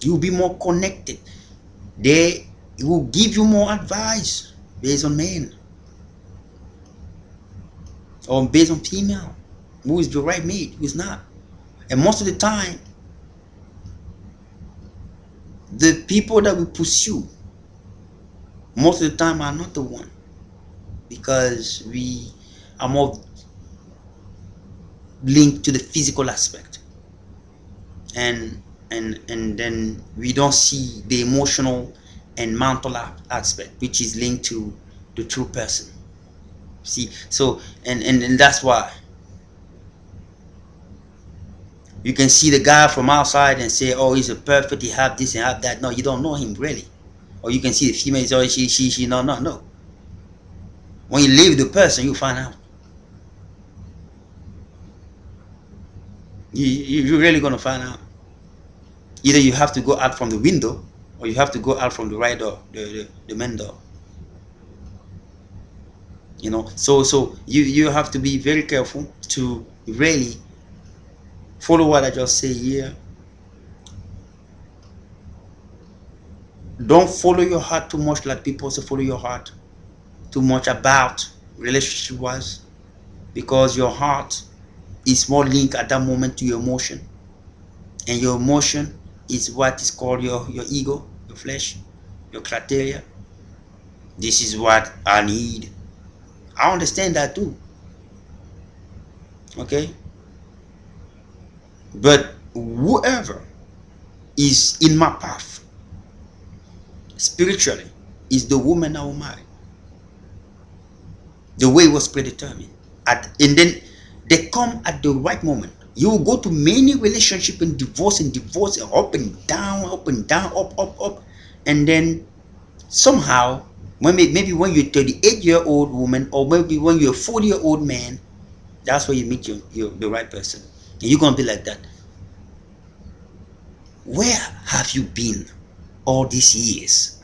You will be more connected. They will give you more advice based on men or based on female. Who is the right mate? Who is not? And most of the time, the people that we pursue most of the time are not the one, because we are more linked to the physical aspect, and and then we don't see the emotional and mental aspect, which is linked to the true person. See, so and that's why you can see the guy from outside and say, oh, he's a perfect, he have this and have that. No, you don't know him really. Or you can see the female, oh, she no, no, no. When you leave the person, you find out. You're really gonna find out. Either you have to go out from the window, or you have to go out from the right door, the main door. So you have to be very careful to really follow what I just say here. Don't follow your heart too much, like people also follow your heart too much about relationship wise, because your heart is more linked at that moment to your emotion, and your emotion is what is called your ego, your flesh, your criteria. This is what I need. I understand that too. Okay, but whoever is in my path spiritually is the woman I will marry. The way was predetermined, and then they come at the right moment. You will go to many relationship and divorce, and up and down, up and down, up, and then somehow, maybe when you're 38-year-old woman, or maybe when you're a 40-year-old man, that's where you meet the right person, and you're gonna be like that. Where have you been all these years?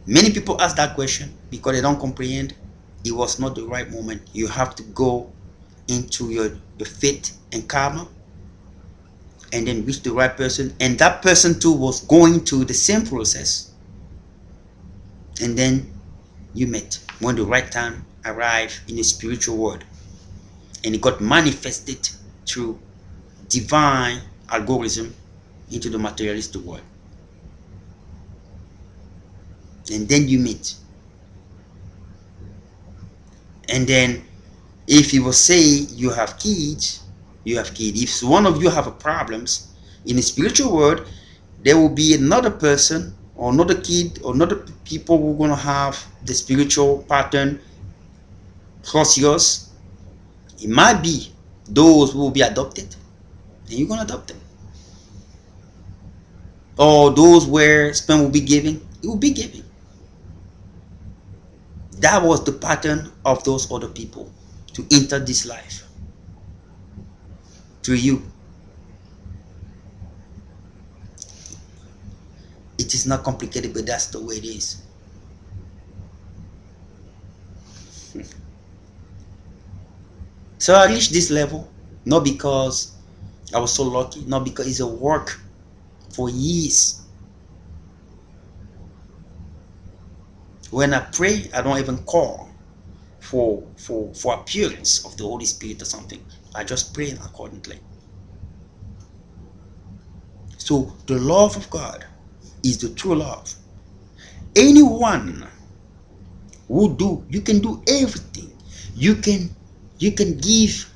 Many people ask that question because they don't comprehend. It was not the right moment. You have to go into your faith and karma, and then reach the right person, and that person too was going through the same process, and then you met when the right time arrived in the spiritual world, and it got manifested through divine algorithm into the materialistic world, and then you meet. And then if you will say you have kids, you have kids. If one of you have a problems in the spiritual world, there will be another person or another kid or another people who are going to have the spiritual pattern plus yours. It might be those who will be adopted, and you're going to adopt them. Or those where sperm will be given, it will be given. That was the pattern of those other people to enter this life through you. It is not complicated, but that's the way it is. So I reached this level not because I was so lucky, not because it's a work for years. When I pray, I don't even call for appearance of the Holy Spirit or something. I just pray accordingly. So the love of God is the true love. Anyone who do, you can do everything. You can give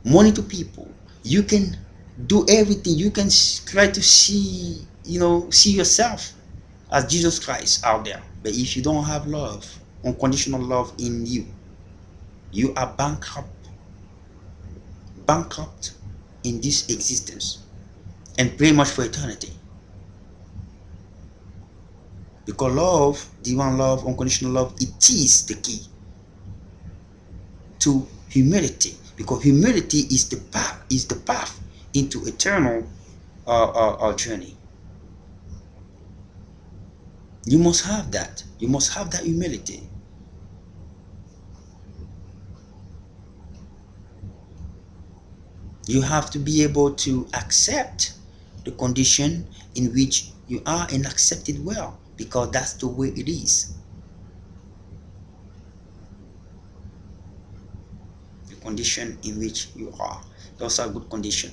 money to people. You can do everything. You can try to see yourself as Jesus Christ out there. But if you don't have love, unconditional love in you, you are bankrupt in this existence and pretty much for eternity. Because love, divine love, unconditional love, it is the key to humility. Because humility is the path into eternal journey. You must have that. You must have that humility. You have to be able to accept the condition in which you are and accept it well, because that's the way it is. The condition in which you are. Those are good condition.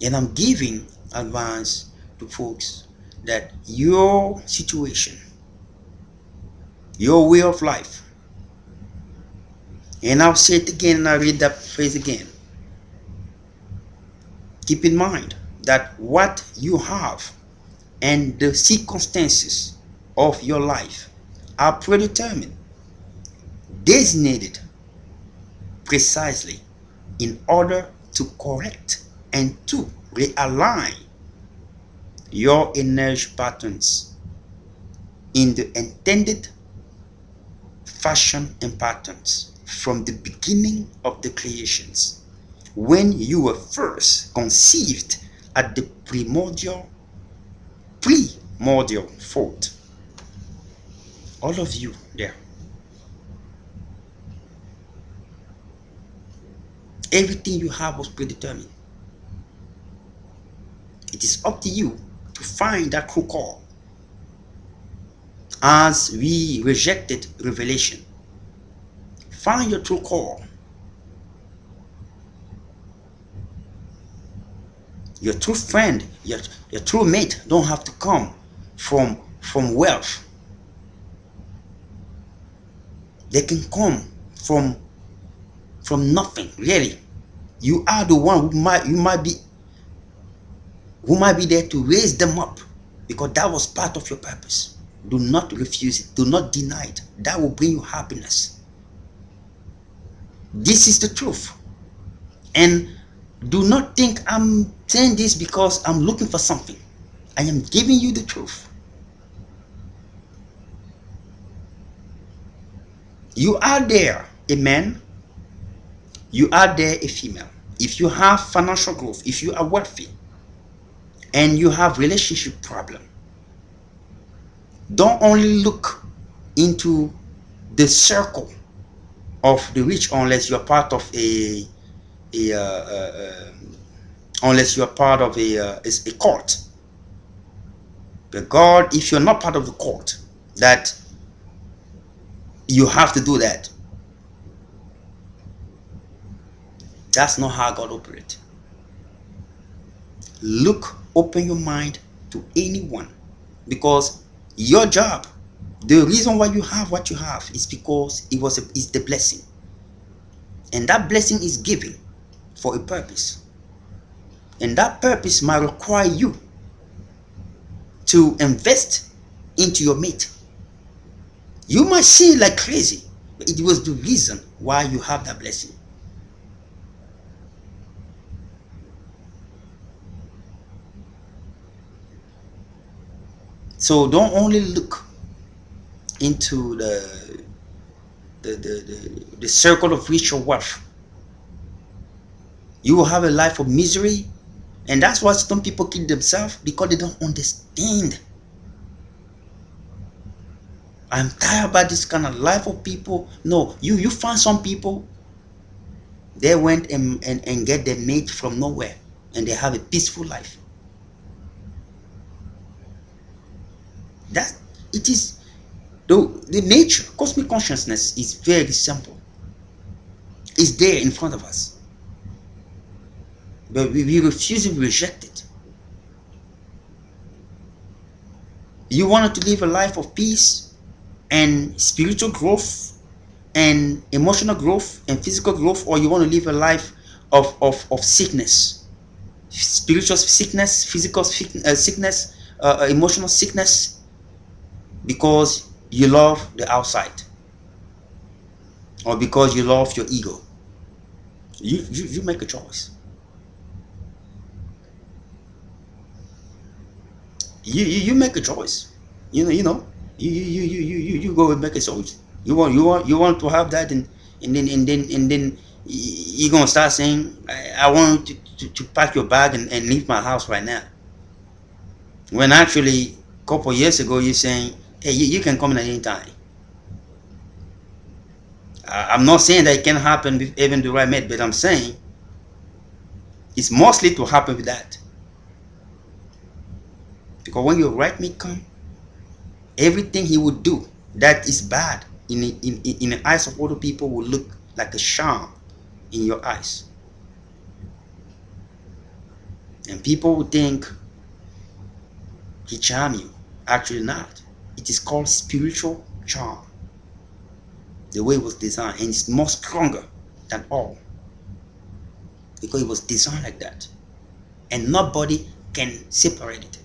And I'm giving advice to folks that your situation, your way of life, and I'll say it again and I'll read that phrase again. Keep in mind that what you have and the circumstances of your life are predetermined, designated precisely in order to correct and to realign your energy patterns in the intended fashion and patterns from the beginning of the creations, when you were first conceived at the primordial thought. All of you there, everything you have was predetermined. It is up to you to find that true call. As we rejected revelation, find your true call. Your true friend, your true mate don't have to come from wealth. They can come from nothing, really. You are the one who might be there to raise them up, because that was part of your purpose. Do not refuse it. Do not deny it. That will bring you happiness. This is the truth. And do not think I'm saying this because I'm looking for something. I am giving you the truth. You are there a man, you are there a female. If you have financial growth, if you are wealthy, and you have relationship problem, don't only look into the circle of the rich unless you're part of a unless you're part of a court. But God, if you're not part of the court, that you have to do that. That's not how God operates. Open your mind to anyone, because your job, the reason why you have what you have is because it's the blessing, and that blessing is given for a purpose, and that purpose might require you to invest into your mate. You might see it like crazy, but it was the reason why you have that blessing. So don't only look into the circle of rich or wealth. You will have a life of misery, and that's why some people kill themselves, because they don't understand. I'm tired about this kind of life of people. No, you find some people, they went and get their mate from nowhere, and they have a peaceful life. That it is The nature, cosmic consciousness is very simple. It's there in front of us. But we refuse to reject it. You wanted to live a life of peace and spiritual growth and emotional growth and physical growth, or you want to live a life of sickness, spiritual sickness, physical sickness, emotional sickness, because you love the outside or because you love your ego. You make a choice. You make a choice. You go and make a choice. You want to have that, and then you're gonna start saying, I want you to pack your bag and leave my house right now. When actually a couple years ago you're saying, hey, you can come in at any time. I'm not saying that it can happen with even the right mate, but I'm saying it's mostly to happen with that. Because when your right mate come, everything he would do that is bad in the eyes of other people will look like a charm in your eyes, and people would think he charm you. Actually not. It is called spiritual charm, the way it was designed, and it's more stronger than all because it was designed like that, and nobody can separate it.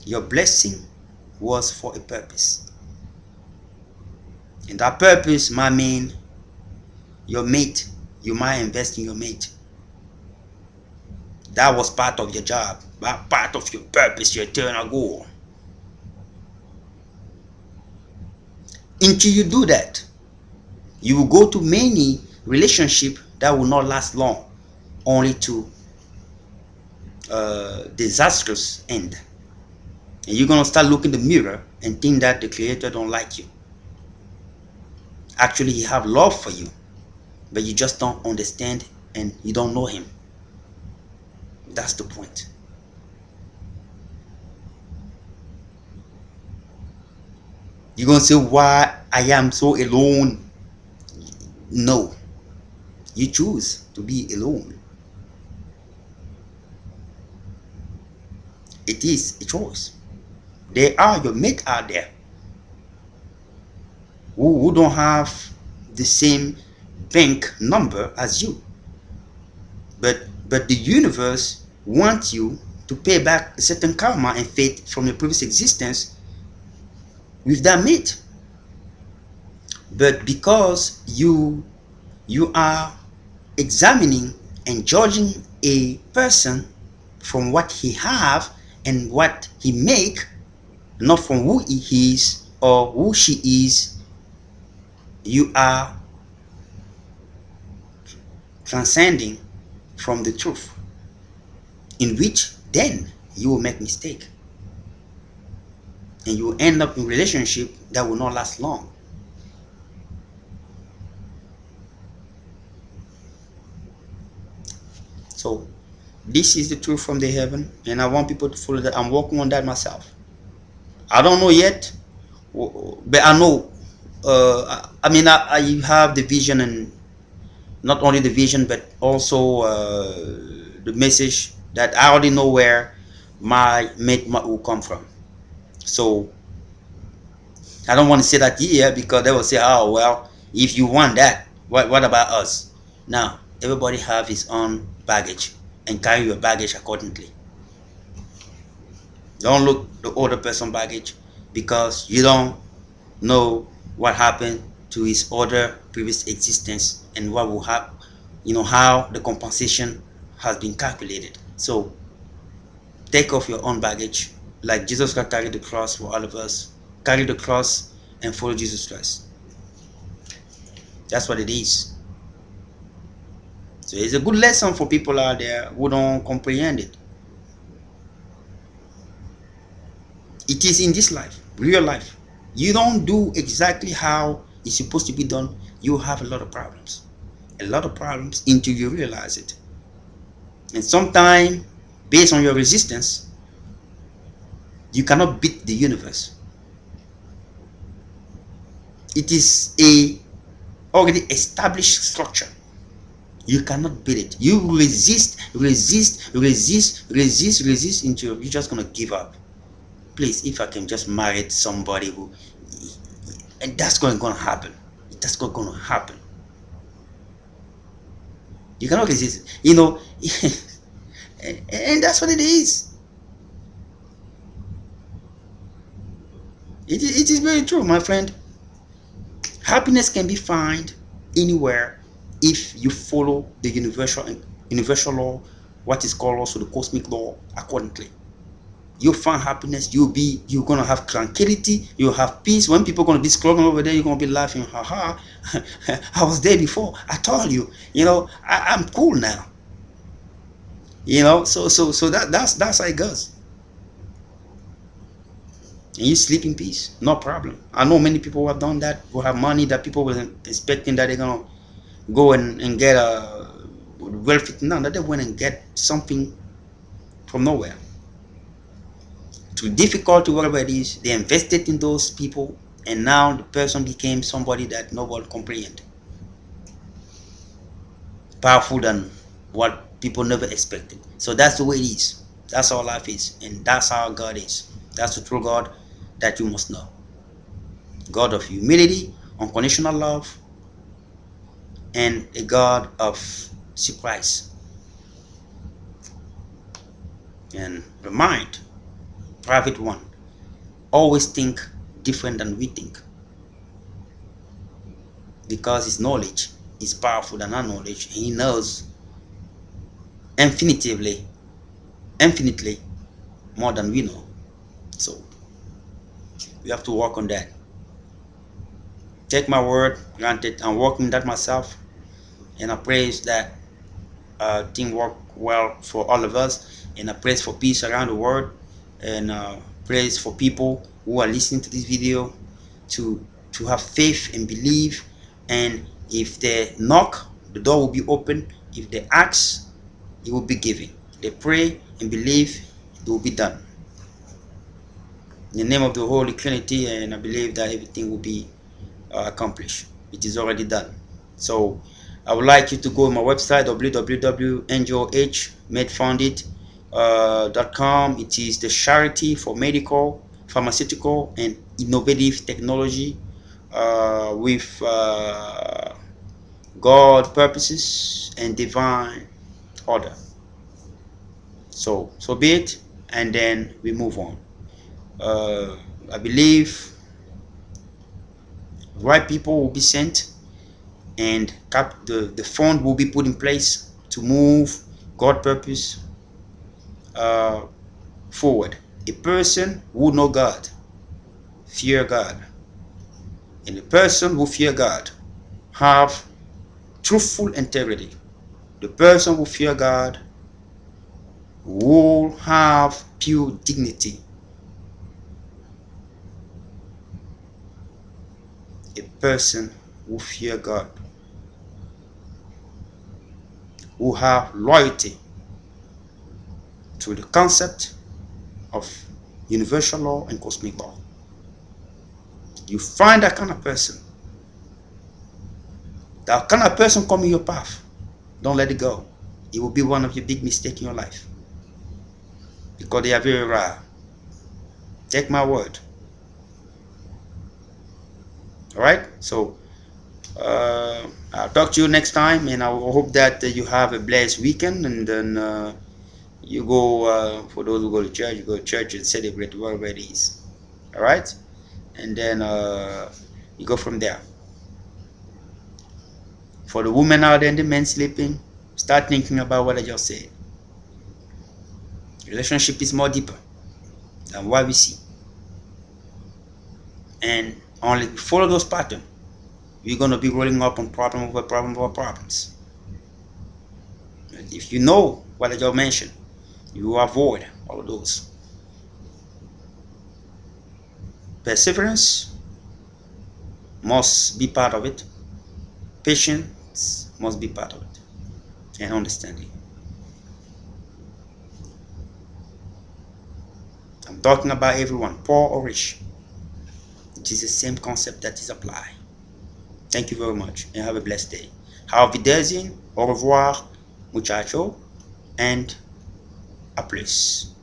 Your blessing was for a purpose, and that purpose might mean your mate. You might invest in your mate. That was part of your job, part of your purpose, your eternal goal. Until you do that, you will go to many relationships that will not last long, only to disastrous end. And you're gonna start looking in the mirror and think that the Creator don't like you. Actually, He have love for you, but you just don't understand and you don't know Him. That's the point. You're gonna say, why I am so alone? No, you choose to be alone. It is a choice. There are your mate out there who don't have the same bank number as you, but the universe wants you to pay back a certain karma and fate from your previous existence with that mate. But because you are examining and judging a person from what he have and what he make, not from who he is or who she is, you are transcending from the truth, in which then you will make mistake and you will end up in relationship that will not last long. So this is the truth from the heaven, and I want people to follow that. I'm working on that myself. I don't know yet, but I know. I have the vision, and not only the vision, but also the message that I already know where my mate will come from. So I don't want to say that here because they will say, "Oh well, if you want that, what about us?" Now everybody have his own baggage, and carry your baggage accordingly. Don't look the other person baggage because you don't know what happened to his other previous existence and what will happen. You know how the compensation has been calculated. So take off your own baggage, like Jesus Christ carried the cross for all of us. Carry the cross and follow Jesus Christ. That's what it is. So it's a good lesson for people out there who don't comprehend it. It is in this life, real life. You don't do exactly how it's supposed to be done, you have a lot of problems. A lot of problems until you realize it. And sometimes, based on your resistance, You cannot beat the universe. It is a already established structure. You cannot beat it. You resist, resist, resist, resist, resist until you're just gonna give up. Please, if I can just marry somebody who, and that's gonna happen. That's gonna happen. You cannot resist. And that's what it is. It is very true, my friend. Happiness can be found anywhere if you follow the universal law, what is called also the cosmic law, accordingly. You'll find happiness. You're gonna have tranquility. You'll have peace. When people are gonna be scrolling over there, you're gonna be laughing. Haha, I was there before. I told you. I'm cool now. So that's how it goes. And you sleep in peace, no problem. I know many people who have done that, who have money that people were expecting that they're gonna go and get a wealthy. No, that they went and get something from nowhere. Too difficult to whatever it is, they invested in those people, and now the person became somebody that nobody comprehend. Powerful than what people never expected. So that's the way it is. That's how life is, and that's how God is. That's the true God that you must know. God of humility, unconditional love, and a God of surprise. And the mind, private one, always think different than we think, because his knowledge is powerful than our knowledge, and he knows infinitely, infinitely more than we know. So we have to work on that. Take my word, granted, I'm working that myself, and I pray that things work well for all of us, and I pray for peace around the world, and praise for people who are listening to this video to have faith and believe, and if they knock, the door will be open. If they ask, it will be given. They pray and believe, it will be done. In the name of the Holy Trinity, and I believe that everything will be accomplished. It is already done. So I would like you to go to my website, www.ngohmedfounded.com. It is the charity for medical, pharmaceutical, and innovative technology with God purposes and divine order. So be it, and then we move on. I believe right people will be sent, and the fund will be put in place to move God purpose uh, forward. A person who know God, fear God, and a person who fear God have truthful integrity. The person who fear God will have pure dignity. A person who fear God will have loyalty to the concept of universal law and cosmic law. You find that kind of person come in your path, don't let it go. It will be one of your big mistakes in your life, because they are very rare. Take my word. All right. So I'll talk to you next time, and I hope that you have a blessed weekend, and then you go for those who go to church, you go to church and celebrate whatever it is. All right, and then you go from there. For the women out there and the men sleeping, start thinking about what I just said. Relationship is more deeper than what we see, and only follow those patterns, you're going to be rolling up on problem over problem over problems. And if you know what I just mentioned, you avoid all of those. Perseverance must be part of it. Patience must be part of it, and understanding. I'm talking about everyone, poor or rich. It is the same concept that is applied. Thank you very much and have a blessed day. Auf Wiedersehen, au revoir, muchacho, and a plus.